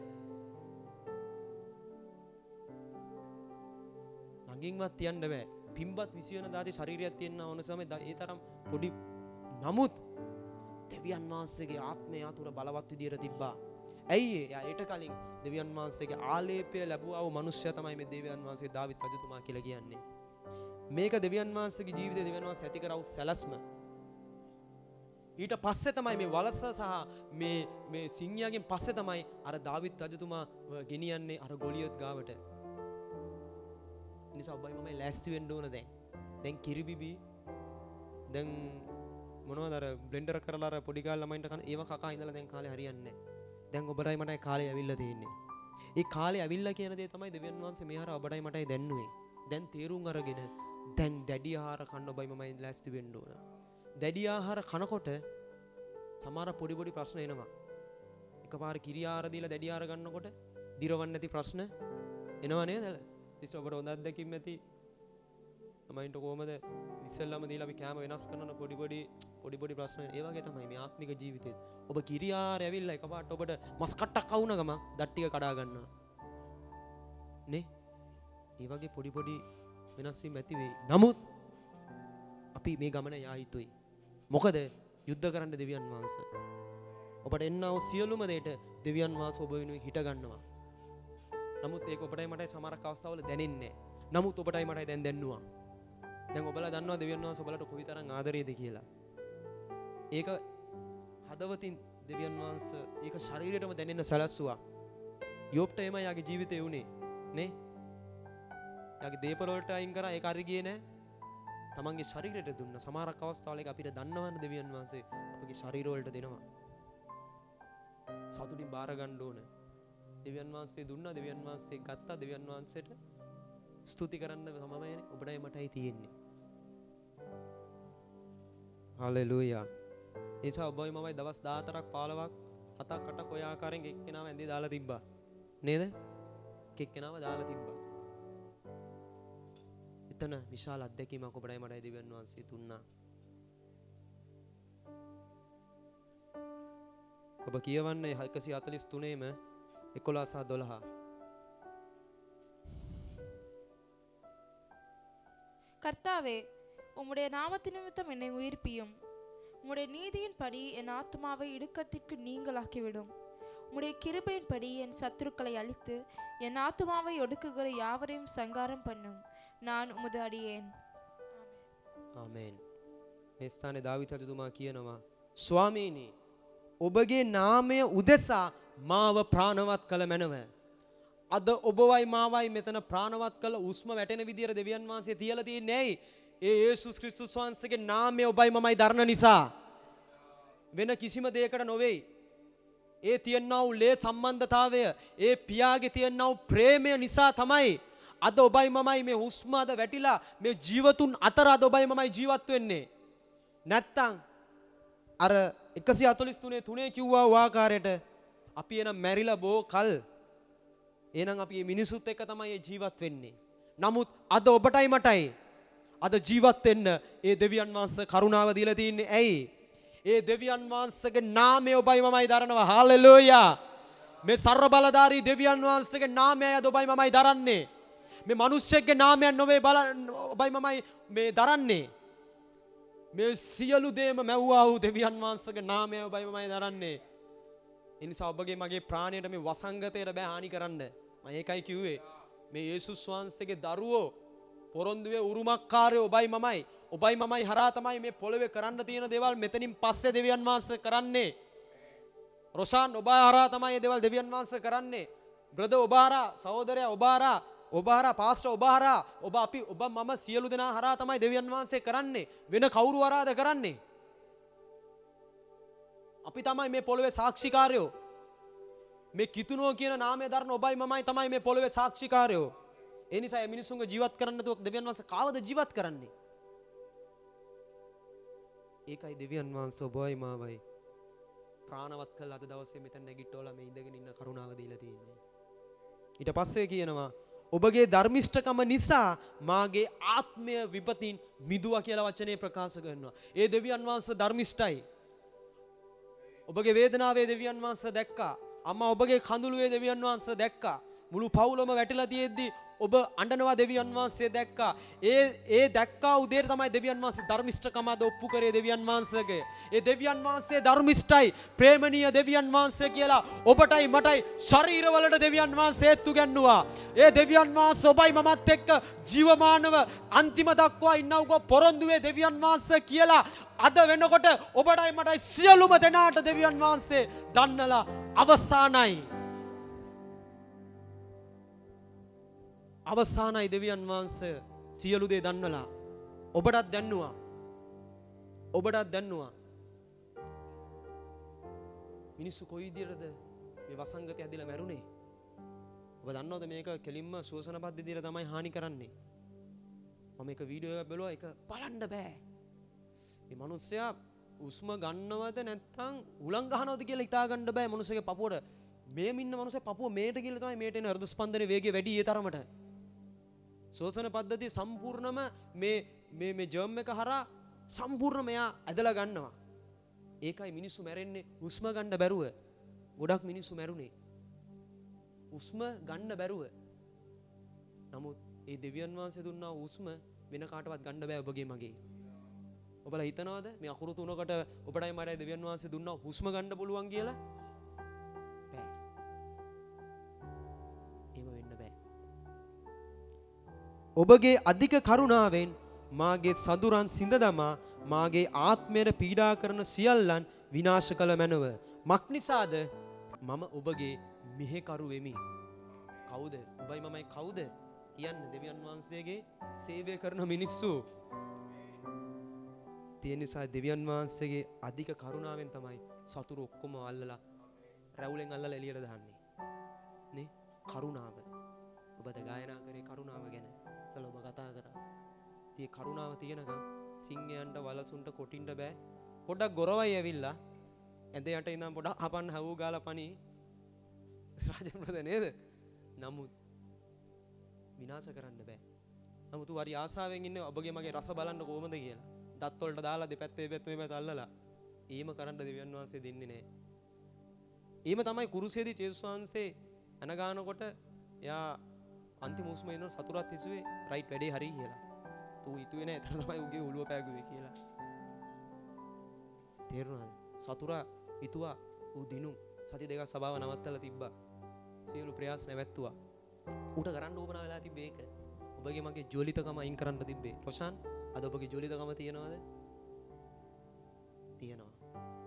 ළඟින්වත් තියන්න බෑ. පිම්බත් 20 වෙන දාතේ ශරීරයක් තියෙන ඕන සමේ ඒ තරම් පොඩි නමුත් දෙවියන් වහන්සේගේ ආත්මය යාතුර බලවත් විදියට තිබ්බා. ඇයි එයා ඊට කලින් දෙවියන් වහන්සේගේ ආලේපය ලැබුවා වූ මිනිසයා තමයි මේ දෙවියන් වහන්සේ දාවිත් රජතුමා කියලා කියන්නේ. මේක දෙවියන් වහන්සේගේ ජීවිතේ දෙවියන් වහන්සේ ඇති කරව සැලැස්ම. ඊට පස්සේ තමයි මේ වලස සහ මේ සිංහයාගෙන් පස්සේ තමයි අර දාවිත් රජතුමා ගෙනියන්නේ අර ගොලියත් ගාවට. නිසා ඔබයි මමයි ලෑස්ති වෙන්න ඕන දැන්. දැන් කිරිබිබි දැන් මොනවද අර බ්ලෙන්ඩර් කරලා අර පොඩි කාලේ ළමයින්ට කන ඒව කකා ඉඳලා දැන් කාලේ හරියන්නේ නැහැ. දැන් ඔබටයි මටයි කාලේ ඇවිල්ලා තියෙන්නේ. ඒ කාලේ ඇවිල්ලා කියන දේ තමයි දෙවියන් වහන්සේ මේ හර ඔබටයි මටයි දැන්නුවේ. දැන් තීරුම් අරගෙන දැන් දැඩි ආහාර කන්න ඔබයි මමයි ලෑස්ති වෙන්න ඕන. දැඩි ආහාර කනකොට සමහර පොඩි පොඩි ප්‍රශ්න එනවා. එකපාර කිරි ආහාර දීලා දැඩි ආහාර ගන්නකොට දිරවන්නේ නැති ප්‍රශ්න එනවා නේද? සිස්ටර් ඔබට හොඳ අත්දැකීම් ඇති. ළමයින්ට කොහමද ඉස්සෙල්ලාම දීලා අපි කෑම වෙනස් කරන පොඩි ප්‍රශ්න ඒ වගේ තමයි මේ ආත්මික ජීවිතේ. ඔබ කිරි ආහාර ඇවිල්ලා එකපාරට ඔබට මස් කට්ටක් අවුන ගම දත් ටික කඩා ගන්නවා. නේ? ඒ වගේ පොඩි වෙනස් වීම ඇති වෙයි. නමුත් අපි මේ ගමන යා යුතුයි. මොකද යුද්ධ කරන්න දෙවියන් වහන්සේ. ඔබට එන්නව සියලුම දේට දෙවියන් වහන්සේ ඔබ වෙනුවෙන් හිට ගන්නවා. නමුත් ඒක ඔබටයි මටයි සමහරක් අවස්ථාවල දැනෙන්නේ නැහැ. නමුත් ඔබටයි මටයි දැන් දැන්නුවා. දැන් ඔබලා දන්නවා දෙවියන් වහන්සේ ඔබලට කොයිතරම් ආදරේද කියලා. ඒක හදවතින් දෙවියන් වහන්සේ ඒක ශරීරයටම දැනෙන්න සැලැස්සුවා. යෝබ්ට එම යාගේ ජීවිතේ උනේ නේ. යාගේ දේපල වලට අයින් කරා ඒක හරි ගියේ නැහැ. තමන්ගේ ශරීරයට දුන්න සමහරක් අවස්ථාවල ඒක අපිට දන්නවන්න දෙවියන් වහන්සේ අපගේ ශරීර වලට දෙනවා. සතුටින් බාර ගන්න ඕන. දෙවියන් වහන්සේ දුන්නා, දෙවියන් වහන්සේ ගත්තා, දෙවියන් වහන්සේට ස්තුති කරන්න තමයි ඔබටයි මටයි තියෙන්නේ. හලෙලූයා. ඒසා ඔබයි මමයි දවස් 14ක් 15ක් 7ක් 8ක් ඔය ආකාරයෙන් එක්කෙනාව ඇඳේ දාලා තිබ්බා. නේද? එක්කෙනාව දාලා තිබ්බා. එතන විශාල අත්දැකීමක් ඔබටයි මටයි දෙවියන් වහන්සේ දුන්නා. ඔබ කියවන්නේ 143ෙම 11 සහ 12. கர்த்தாவே, உம்முடைய நாமத்து நிமித்தம் என்னை உயிர்ப்பியும். உம்முடைய நீதியின் படி என் ஆத்மாவை இடுக்கத்திற்கு நீங்களாக்கிவிடும். உம்முடைய கிருபையின் படி என் சத்துருக்களை அழித்து என் ஆத்மாவை ஒடுக்குகிற யாவரையும் சங்காரம் பண்ணும். நான் உமது அடியேன். ආමේන්. මේ ස්ථානයේ දාවිත් රජතුමා කියනවා, ස්වාමීනි, ඔබගේ නාමය උදෙසා මාව ප්‍රාණවත් කළ මැනව. අද ඔබවයි මාවයි මෙතන ප්‍රාණවත් කළ උස්ම වැටෙන විදියට දෙවියන් වහන්සේ තියලා තියෙන්නේ ඇයි? ඒ යේසුස් ක්‍රිස්තුස් වහන්සේගේ නාමය ඔබයි මමයි දරන නිසා. වෙන කිසිම දෙයකට නොවේයි. ඒ තියන්නා වූ ලේ සම්බන්ධතාවය, ඒ පියාගේ තියන්නා වූ ප්‍රේමය නිසා තමයි අද ඔබයි මමයි මේ හුස්ම අද වැටිලා මේ ජීවතුන් අතර අද ඔබයි මමයි ජීවත් වෙන්නේ. නැත්තම් අර 143 කිව්වා වාකාරයට අපි එනම් මැරිලා බෝ කල් එහෙනම් අපි මේ මිනිසුත් එක්ක තමයි ජීවත් වෙන්නේ. නමුත් අද ඔබටයි මටයි අද ජීවත් වෙන්න ඒ දෙවියන් වහන්සේ කරුණාව දීලා තින්නේ ඇයි? ඒ දෙවියන් වහන්සේගේ නාමය ඔබයි මමයි දරනවා. හාලෙලූයා. මේ ਸਰව බලධාරී දෙවියන් වහන්සේගේ නාමයයි අද ඔබයි මමයි දරන්නේ. මේ මිනිස්සෙක්ගේ නාමයක් නොවේ ඔබයි මමයි මේ දරන්නේ. මේ සියලු දේම මැව්වා වූ දෙවියන් වහන්සේගේ නාමය ඔබයි මමයි දරන්නේ. ඒ නිසා ඔබගේ මගේ ප්‍රාණයට මේ වසංගතයට බෑ හානි කරන්න. මම ඒකයි කිව්වේ. මේ යේසුස් වහන්සේගේ දරුවෝ පොරොන්දුවේ උරුමකාරයෝ ඔබයි මමයි. ඔබයි මමයි හරහා තමයි මේ පොළවේ කරන්න තියෙන දේවල් මෙතනින් පස්සේ දෙවියන් වහන්සේ කරන්නේ. රොෂාන් ඔබ හරහා තමයි මේ දේවල් දෙවියන් වහන්සේ කරන්නේ. බ්‍රදර් ඔබ හරහා, සහෝදරයා ඔබ හරහා, පාස්ටර් ඔබ හරහා, ඔබ මම සියලු දෙනා හරහා තමයි දෙවියන් වහන්සේ කරන්නේ. වෙන කවුරු හරහාද කරන්නේ? අපි තමයි මේ පොළවේ සාක්ෂිකාරයෝ. මේ කිතුනෝ කියන නාමය දරන ඔබයි මමයි තමයි මේ පොළවේ සාක්ෂිකාරයෝ. ඒ නිසා මේ මිනිසුන්ගේ ජීවත් කරන්න තුව දෙවියන් වහන්සේ කාවද ජීවත් කරන්නේ? ඒකයි දෙවියන් වහන්සේ ඔබයි මාවයි ප්‍රාණවත් කළ අද දවසේ මෙතන නැගිට්ටෝලා මේ ඉඳගෙන ඉන්න කරුණාව දීලා තියෙන්නේ. ඊට පස්සේ කියනවා ඔබගේ ධර්මිෂ්ඨකම නිසා මාගේ ආත්මය විපතින් මිදුවා කියලා වචනේ ප්‍රකාශ කරනවා. ඒ දෙවියන් වහන්සේ ධර්මිෂ්ඨයි. ඔබගේ වේදනාවේ දෙවියන් වහන්සේ දැක්කා. අම්මා ඔබගේ කඳුළුවේ දෙවියන් වහන්සේ දැක්කා. මුළු පවුලම වැටිලා තියෙද්දි ඔබ අඬනවා දෙවියන් වහන්සේ දැක්කා. ඒ දැක්කා උදේට තමයි දෙවියන් වහන්සේ ධර්මිෂ්ඨකමද ඔප්පු කරේ දෙවියන් වහන්සේගේ. ඒ දෙවියන් වහන්සේ ධර්මිෂ්ඨයි, ප්‍රේමණීය දෙවියන් වහන්සේ කියලා ඔබටයි මටයි ශරීරවලට දෙවියන් වහන්සේ ඒත්තු ගන්නවා. ඒ දෙවියන් වහන්සේ ඔබයි මමත් එක්ක ජීවමානව අන්තිම දක්වා ඉන්නවකෝ පොරොන්දුවේ දෙවියන් වහන්සේ කියලා අද වෙනකොට ඔබටයි මටයි සියලුම දෙනාට දෙවියන් වහන්සේ දන්නලා අවසానයි. අවසානයි දෙවියන් වහන්සේ සියලු දේ දන්නලා ඔබටත් දැන්නුවා. ඔබටත් දැන්නුවා. මිනිස්සු කොයි විදිහටද මේ වසංගතය ඇදලා මැරුණේ? ඔබ දන්නවද මේක කෙලින්ම ශෝෂණ පද්ධතියට තමයි හානි කරන්නේ? මම එක වීඩියෝ එකක් බැලුවා, ඒක බලන්න බෑ. මේ මිනිස්සයා උස්ම ගන්නවද නැත්නම් උලං ගහනවද කියලා හිතා ගන්න බෑ. මිනිස්සගේ පපුවට මේම ඉන්න මිනිස්සයා පපුව මේට කියලා තමයි මේට එන හෘද ස්පන්දනයේ වේගය වැඩි ඒ තරමට. ශෝෂණ පද්ධතිය සම්පූර්ණම මේ ජර්ම් එක හරහා සම්පූර්ණ මෙයා ඇදලා ගන්නවා. ඒකයි මිනිස්සු මැරෙන්නේ උස්ම ගන්න බැරුව. ගොඩක් මිනිස්සු මැරුණේ උස්ම ගන්න බැරුව. නමුත් ඒ දෙවියන් වහන්සේ දුන්නා උස්ම වෙන කාටවත් ගන්න බෑ ඔබගේ මගේ. ඔබලා හිතනවද මේ අකුරු තුනකට ඔබටයි මටයි දෙවියන් වහන්සේ දුන්නා හුස්ම ගන්න පුළුවන් කියලා? බෑ. එහෙම වෙන්න බෑ. ඔබගේ අධික කරුණාවෙන් මාගේ සඳුරන් සිඳ දමා මාගේ ආත්මයට පීඩා කරන සියල්ලන් විනාශ කළ මැනව. මක් නිසාද? මම ඔබගේ මෙහෙකරු වෙමි. කවුද? ඔබයි මමයි කවුද? කියන්න දෙවියන් වහන්සේගේ සේවය කරන මිනිස්සු. ඒ නිසා දෙවියන් වහන්සේගේ අධික කරුණාවෙන් තමයි සතුරු ඔක්කොම අල්ලලා රැවුලෙන් අල්ලලා එළියට දාන්නේ. නේ? කරුණාව. ඔබද ගායනා කරේ කරුණාව ගැන. ඉස්සෙල්ලා ඔබ කතා කරා. tie කරුණාව තියෙනකම් සිංහයන්ට වලසුන්ට කොටින්ට බෑ. පොඩ්ඩක් ගොරවයි ඇවිල්ලා ඇඳ යට ඉඳන් පොඩ්ඩක් අපන්න හවු ගාලා පණි. රාජපුරද නේද? නමුත් විනාශ කරන්න බෑ. නමුත් වරි ආසාවෙන් ඉන්නේ ඔබගේ මගේ රස බලන්න කොහොමද කියලා. දත් වලට දාලා දෙපැත්තේ පැත්ත මේ පැත්ත අල්ලලා. ඊම කරන්න දෙවියන් වහන්සේ දෙන්නේ නැහැ. ඊම තමයි කුරුසේදී ජේසුස් වහන්සේ අන ගන්නකොට එයා අන්තිම උස්ම එන සතුරත් හිසුවේ රයිට් වැඩේ හරි කියලා. ඌ හිතුවේ නෑ එතන තමයි උගේ ඔළුව පෑගුවේ කියලා. තේරුණාද? සතුරා හිතුවා ඌ දිනු සති දෙකක් සභාව නවත්තලා තිබ්බා. සියලු ප්‍රයාස නැවැත්තුවා. ඌට කරන්න ඕන වෙලා තිබ්බේ ඒක. ඔබගේ මගේ ජොලිතකම අයින් කරන්න තිබ්බේ. රොෂාන් අද ඔබගේ ජොලිතකම තියනවද? තියනවා.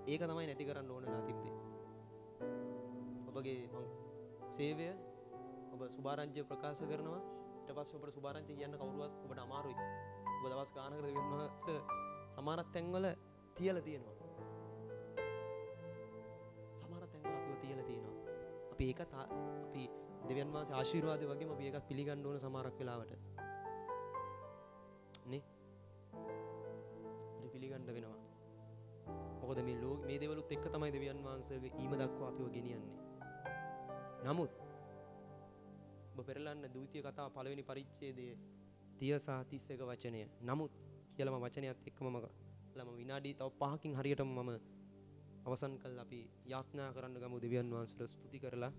ඒක තමයි නැති කරන්න ඕන වෙලා තිබ්බේ. ඔබගේ සේවය ඔබ සුභාරංචිය ප්‍රකාශ කරනවා. ඊට පස්සේ ඔබට සුභාරංචිය කියන්න කවුරුවත් ඔබට අමාරුයි. ඔබ දවස් ගානකට වෙනවස සමහර තැන්වල තියලා තියෙනවා. සමහර තැන්වල අපිව තියලා තියෙනවා. අපි ඒක අපි දෙවියන් වහන්සේ ආශිර්වාදය වගේම අපි ඒකත් පිළිගන්න ඕන සමහරක් වෙලාවට. නේ? අපි පිළිගන්න වෙනවා. මොකද මේ දේවලුත් එක්ක තමයි දෙවියන් වහන්සේගේ ඊම දක්වා අපිව ගෙනියන්නේ. නමුත් ඔබ පෙරලන්න ද්විතීය කතාව පළවෙනි පරිච්ඡේදයේ 30 සහ 31 වචනය. නමුත් කියලා මම වචනයත් එක්කම මම විනාඩි තව 5කින් හරියටම මම අවසන් කළා. අපි යාඥා කරන්න ගමු දෙවියන් වහන්සේට ස්තුති කරලා.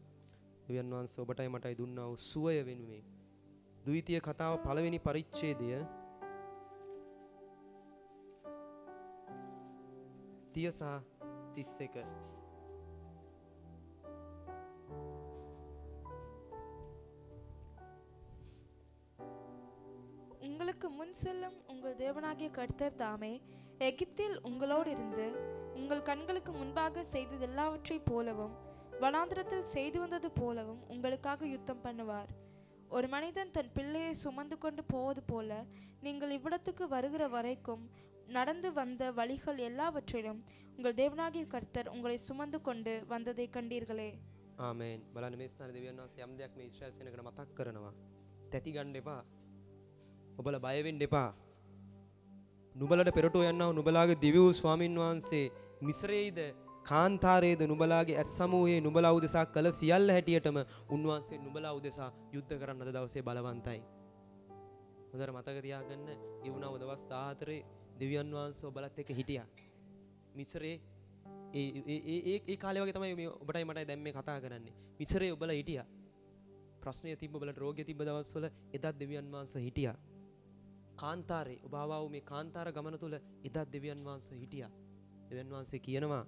දෙවියන් වහන්සේ ඔබටයි මටයි දුන්නා වූ සුවය වෙනුවෙන් ද්විතීය කතාව පළවෙනි පරිච්ඡේදය 30 සහ 31. உங்களுக்கு முன் செல்லும் உங்கள் தேவனாகிய கர்த்தர் தாமே எகிப்தில் உங்களோடு இருந்து உங்கள் கண்களுக்கு முன்பாக செய்தது எல்லாவற்றைப் போலவும் வனாந்திரத்தில் செய்து வந்தது போலவும் உங்களுக்காக யுத்தம் பண்ணுவார். ஒரு மனிதன் தன் பிள்ளையை சுமந்து கொண்டு போவது போல நீங்கள் இவ்விடத்துக்கு வருகிற வரைக்கும் நடந்து வந்த வழிகள் எல்லாவற்றிலும் உங்கள் தேவனாகிய கர்த்தர் உங்களை சுமந்து கொண்டு වන්දதை කණ්ඩීர்களே. ආමේන්. බලන්න මේ ස්ථාන දෙවියන් වහන්සේ යම් දෙයක් මේ ඊශ්‍රායල් සේනකට මතක් කරනවා. තැති ගන්න එපා. ඔබලා බය වෙන්න එපා. නුඹලට පෙරටුව යන්නා නුඹලාගේ දිව්‍ය වූ ස්වාමින් වහන්සේ මිස්රයේද කාන්තාරයේද නුඹලාගේ ඇස් සමූහයේ නුඹලා උදෙසා කළ සියල්ල හැටියටම උන්වහන්සේ නුඹලා උදෙසා යුද්ධ කරන්න අද දවසේ බලවන්තයි. හොඳට මතක තියාගන්න. ඒ වුණා දවස් 14 දෙවියන් වහන්සේ ඔබලත් එක්ක හිටියා. මිස්රේ ඒ කාලේ වගේ තමයි මේ ඔබටයි මටයි දැන් මේ කතා කරන්නේ. මිස්රේ ඔබලා හිටියා. ප්‍රශ්නය තිබ්බ බලට රෝගය තිබ්බ දවස්වල එදත් දෙවියන් වහන්සේ හිටියා. කාන්තාරේ ඔබ ආවා වූ මේ කාන්තාර ගමන තුල එදත් දෙවියන් වහන්සේ හිටියා. දෙවියන් වහන්සේ කියනවා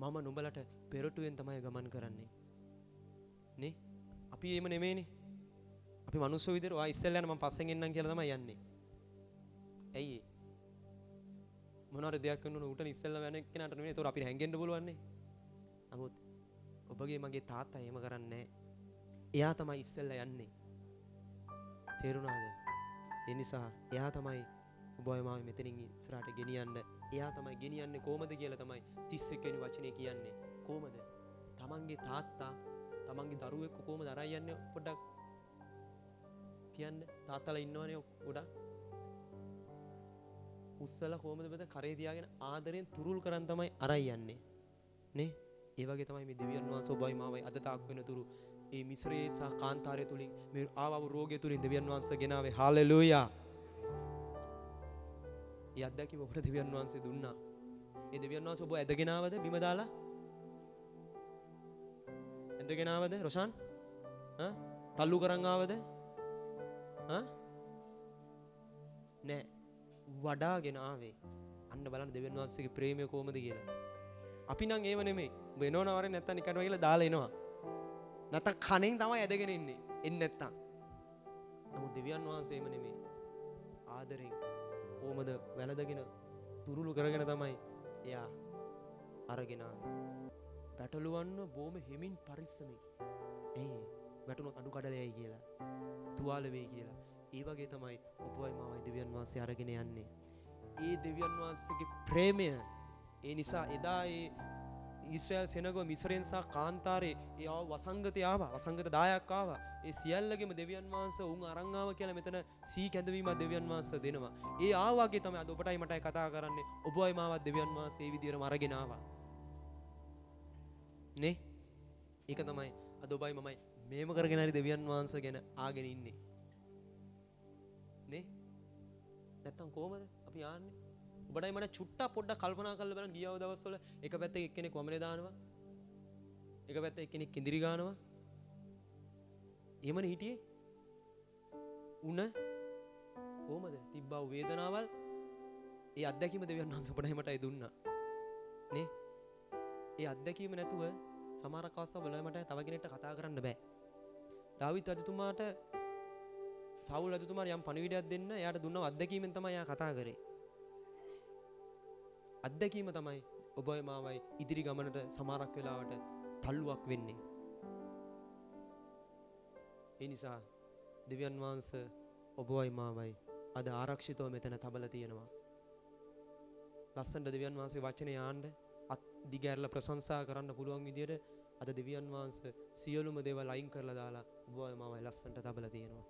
මම නුඹලට පෙරටුවෙන් තමයි ගමන් කරන්නේ. නේ? අපි එහෙම නෙමෙයිනේ. අපි මනුස්ස විදිහට වා ඉස්සෙල්ලා යන මම පස්සෙන් එන්නම් කියලා තමයි යන්නේ. ඇයි ඒ? මොනවාර දෙයක් කරනවන උටන ඉස්සෙල්ලා යන කෙනාට නෙමෙයි. ඒතකොට අපිට හැංගෙන්න පුළුවන් නේ. නමුත් ඔබගේ මගේ තාත්තා එහෙම කරන්නේ නැහැ. එයා තමයි ඉස්සෙල්ලා යන්නේ. තේරුණාද? ඒ නිසා එයා තමයි ඔබයි මාව මෙතනින් ඉස්සරහට ගෙනියන්න. එයා තමයි ගෙනියන්නේ කොහමද කියලා තමයි 31 වෙනි වචනේ කියන්නේ. කොහමද? තමන්ගේ තාත්තා තමන්ගේ දරුවෙක් කොහමද අරන් යන්නේ පොඩ්ඩක් කියන්න. තාත්තලා ඉන්නවනේ ගොඩක්. උස්සලා කොහමද බද කරේ තියාගෙන ආදරෙන් තුරුල් කරන් තමයි අරන් යන්නේ. නේ? ඒ වගේ තමයි මේ දෙවියන් වහන්සේ ඔබයි මාවයි අද තාක් වෙන තුරු ඒ මිශ්‍රයේ සහ කාන්තාරය තුලින් මේ ආවව රෝගය තුලින් දෙවියන් වහන්සේ ගෙනාවේ. හාලෙලූයා. ඒ අත්දැකීම ඔබට දෙවියන් වහන්සේ දුන්නා. ඒ දෙවියන් වහන්සේ ඔබ ඇදගෙන ආවද බිම දාලා? ඇදගෙන ආවද රොෂාන්? තල්ලු කරන් ආවද? නෑ. වඩාගෙන ආවේ. අන්න බලන්න දෙවියන් වහන්සේගේ ප්‍රේමය කොහමද කියලා. අපි නම් ඒව නෙමෙයි. ඔබ එනවන වරේ නැත්තම් නිකන් වගේලා දාලා එනවා. නැත්තම් කණෙන් තමයි ඇදගෙන ඉන්නේ. එන්නේ නැත්තම්. නමුත් දෙවියන් වහන්සේ එහෙම නෙමෙයි. ආදරෙන් කොහමද වැළඳගෙන තුරුළු කරගෙන තමයි එයා අරගෙන ආවේ. පැටලුවන්න බොහොම හිමින් පරිස්සමින්. එයි වැටුණොත් අඩු කඩලෙයි කියලා. තුවාල වෙයි කියලා. ඒ වගේ තමයි ඔබවයි මාවයි දෙවියන් වහන්සේ අරගෙන යන්නේ. ඒ දෙවියන් වහන්සේගේ ප්‍රේමය ඒ නිසා එදා ඒ ඊශ්‍රායල් සෙනග මිස්රෙන් සහ කාන්තාරේ ඒ ආව වසංගතය ආවා. වසංගත 10ක් ආවා. ඒ සියල්ලගෙම දෙවියන් වහන්සේ උන් අරන් ආව කියලා මෙතන සී කැඳවීමක් දෙවියන් වහන්සේ දෙනවා. ඒ ආවාගේ තමයි අද ඔබටයි මටයි කතා කරන්නේ. ඔබවයි මාවත් දෙවියන් වහන්සේ මේ විදියටම අරගෙන ආවා. නේ? ඒක තමයි අද ඔබයි මමයි මේම කරගෙන හරි දෙවියන් වහන්සේ ගැන ආගෙන ඉන්නේ. නේ? නැත්තම් කොහමද අපි ආන්නේ? ඔබටයි මට චුට්ටක් පොඩ්ඩක් කල්පනා කරලා බලන්න ගියව දවස්වල එක පැත්තක එක්කෙනෙක් වමනේ දානවා. එක පැත්තක එක්කෙනෙක් කිඳිරි ගන්නවා. එහෙමනේ හිටියේ. උණ කොහමද? තිබ්බා වේදනාවල් ඒ අත්දැකීම දෙවියන් වහන්සේ ඔබටයි මටයි දුන්නා. නේ? ඒ අත්දැකීම නැතුව සමහරක් අවස්ථාවල මට තව කෙනෙක්ට කතා කරන්න බෑ. දාවිත් රජතුමාට සවුල් රජතුමාට යම් පණිවිඩයක් දෙන්න එයාට දුන්නව අත්දැකීමෙන් තමයි එයා කතා කරේ. අත්දැකීම තමයි ඔබයි මාවයි ඉදිරි ගමනට සමහරක් වෙලාවට තල්ලුවක් වෙන්නේ. ඒ නිසා දෙවියන් වහන්සේ ඔබයි මාවයි අද ආරක්ෂිතව මෙතන තබලා තියෙනවා. ලස්සනට දෙවියන් වහන්සේ වචනේ ආන්න අත් දිගැරලා ප්‍රශංසා කරන්න පුළුවන් විදියට අද දෙවියන් වහන්සේ සියලුම දේවල් අයින් කරලා දාලා ඔබයි මාවයි ලස්සනට තබලා තියෙනවා.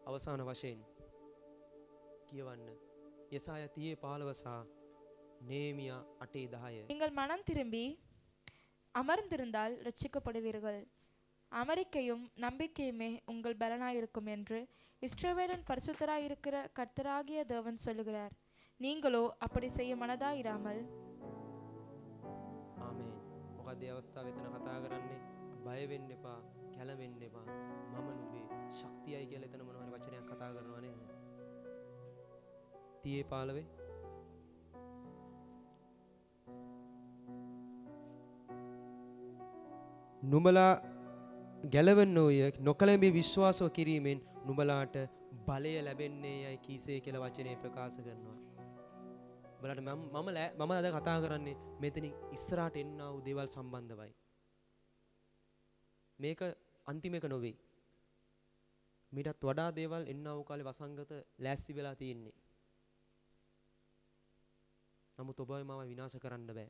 අවසාන වශයෙන් කියවන්න යෙසායා 30:15 සහ நேமியா 8:10. நீங்கள் மனம் திரும்பி அமர்ந்திருந்தால் ரட்சிக்கப்படுவீர்கள். அமெரிக்கையும் நம்பிக்கையுமே உங்கள் பலனாயிருக்கும் என்று இஸ்ரவேலின் பரிசுத்தராயிருக்கிற கர்த்தராகிய தேவன் சொல்லுகிறார். நீங்களோ அப்படி செய்ய மனதாயிராமல். ආමේන්. මොකද මේ අවස්ථාවේ එතන කතා කරන්නේ බය වෙන්න එපා, කැළඹෙන්න එපා. මම නුඹේ ශක්තියයි කියලා එතන මොන හරි වචනයක් කතා කරනවා නේද? 30:15 නුඹලා ගැලවෙන්නෝය නොකලඹී විශ්වාසව කිරීමෙන් නුඹලාට බලය ලැබෙන්නේ යයි කීසේ කියලා වචනේ ප්‍රකාශ කරනවා. බලන්න මම අද කතා කරන්නේ මෙතනින් ඉස්සරහට එන්නා වූ දේවල් සම්බන්ධවයි. මේක අන්තිම එක නොවේ. මීටත් වඩා දේවල් එන්නා වූ කාලේ වසංගත ලෑස්ති වෙලා තියෙන්නේ. නමුත් ඔබයි මාව විනාශ කරන්න බෑ.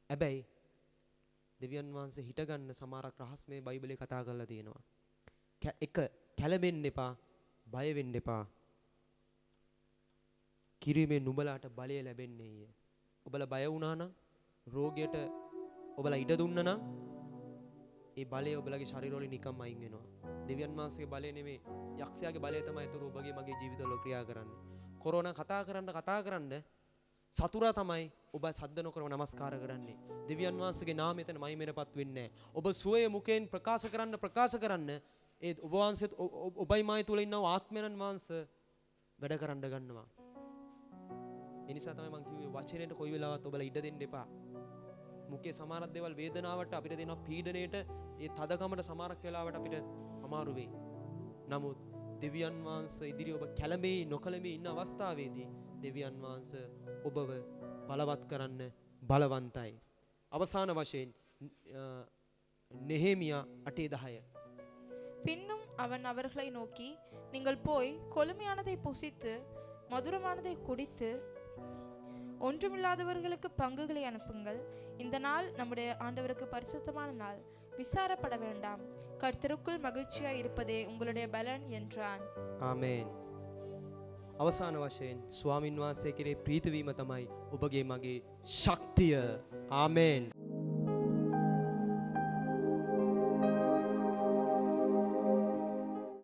හැබැයි දෙවියන් වහන්සේ හිටගන්න සමහරක් රහස් මේ බයිබලේ කතා කරලා තියෙනවා. එක කැළඹෙන්න එපා, බය වෙන්න එපා. කිරීමේ නුඹලාට බලය ලැබෙන්නේය. ඔබලා බය වුණා නම්, රෝගයට ඔබලා ඉඩ දුන්නා නම්, ඒ බලය ඔබලගේ ශරීරවල නිකම්ම අයින් වෙනවා. දෙවියන් වහන්සේගේ බලය නෙමෙයි, යක්ෂයාගේ බලය තමයි ඒතර ඔබගේ මගේ ජීවිතවල ක්‍රියා කරන්නේ. කොරෝනා කතා කරන්න සතුරා තමයි ඔබ සද්ද නොකරව නමස්කාර කරන්නේ. දෙවියන් වහන්සේගේ නාමය එතන මහිමෙටපත් වෙන්නේ නැහැ. ඔබ සුවය මුඛයෙන් ප්‍රකාශ කරන්න ඒ ඔබ වහන්සේත් ඔබයි මායි තුල ඉන්නව ආත්මයන් වහන්සේ වැඩ කරන්න ගන්නවා. ඒ නිසා තමයි මම කිව්වේ වචනෙට කොයි වෙලාවත් ඔබලා ඉඩ දෙන්න එපා. මුකේ සමහරක් දේවල් වේදනාවට අපිට දෙනවා පීඩණයට ඒ තදකමට සමහරක් වෙලාවට අපිට අමාරු වෙයි. නමුත් දෙවියන් වහන්සේ ඉදිරියේ ඔබ කැළඹේ නොකැළඹේ ඉන්න අවස්ථාවේදී දෙවියන් වහන්සේ ඔබව බලවත් කරන්න බලවන්තයි. අවසාන වශයෙන් நெகேமியா 8:10 பின்னும் அவன் அவர்களை நோக்கி, நீங்கள் போய் கொழுமையானதை புசித்து மதுரமானதை குடித்து ஒன்றுமில்லாதவர்களுக்கு பங்குகளை அனுப்புங்கள். இந்த நாள் நம்முடைய ஆண்டவருக்கு பரிசுத்தமான நாள். விசாரப்பட வேண்டாம். கர்த்தருக்குள் மகிழ்ச்சியாய் இருப்பதே உங்களுடைய பலன் என்றான். ආමේන්. අවසාන වශයෙන් ස්වාමින් වහන්සේ කෙරේ ප්‍රීති වීම තමයි ඔබගේ මගේ ශක්තිය. ආමේන්.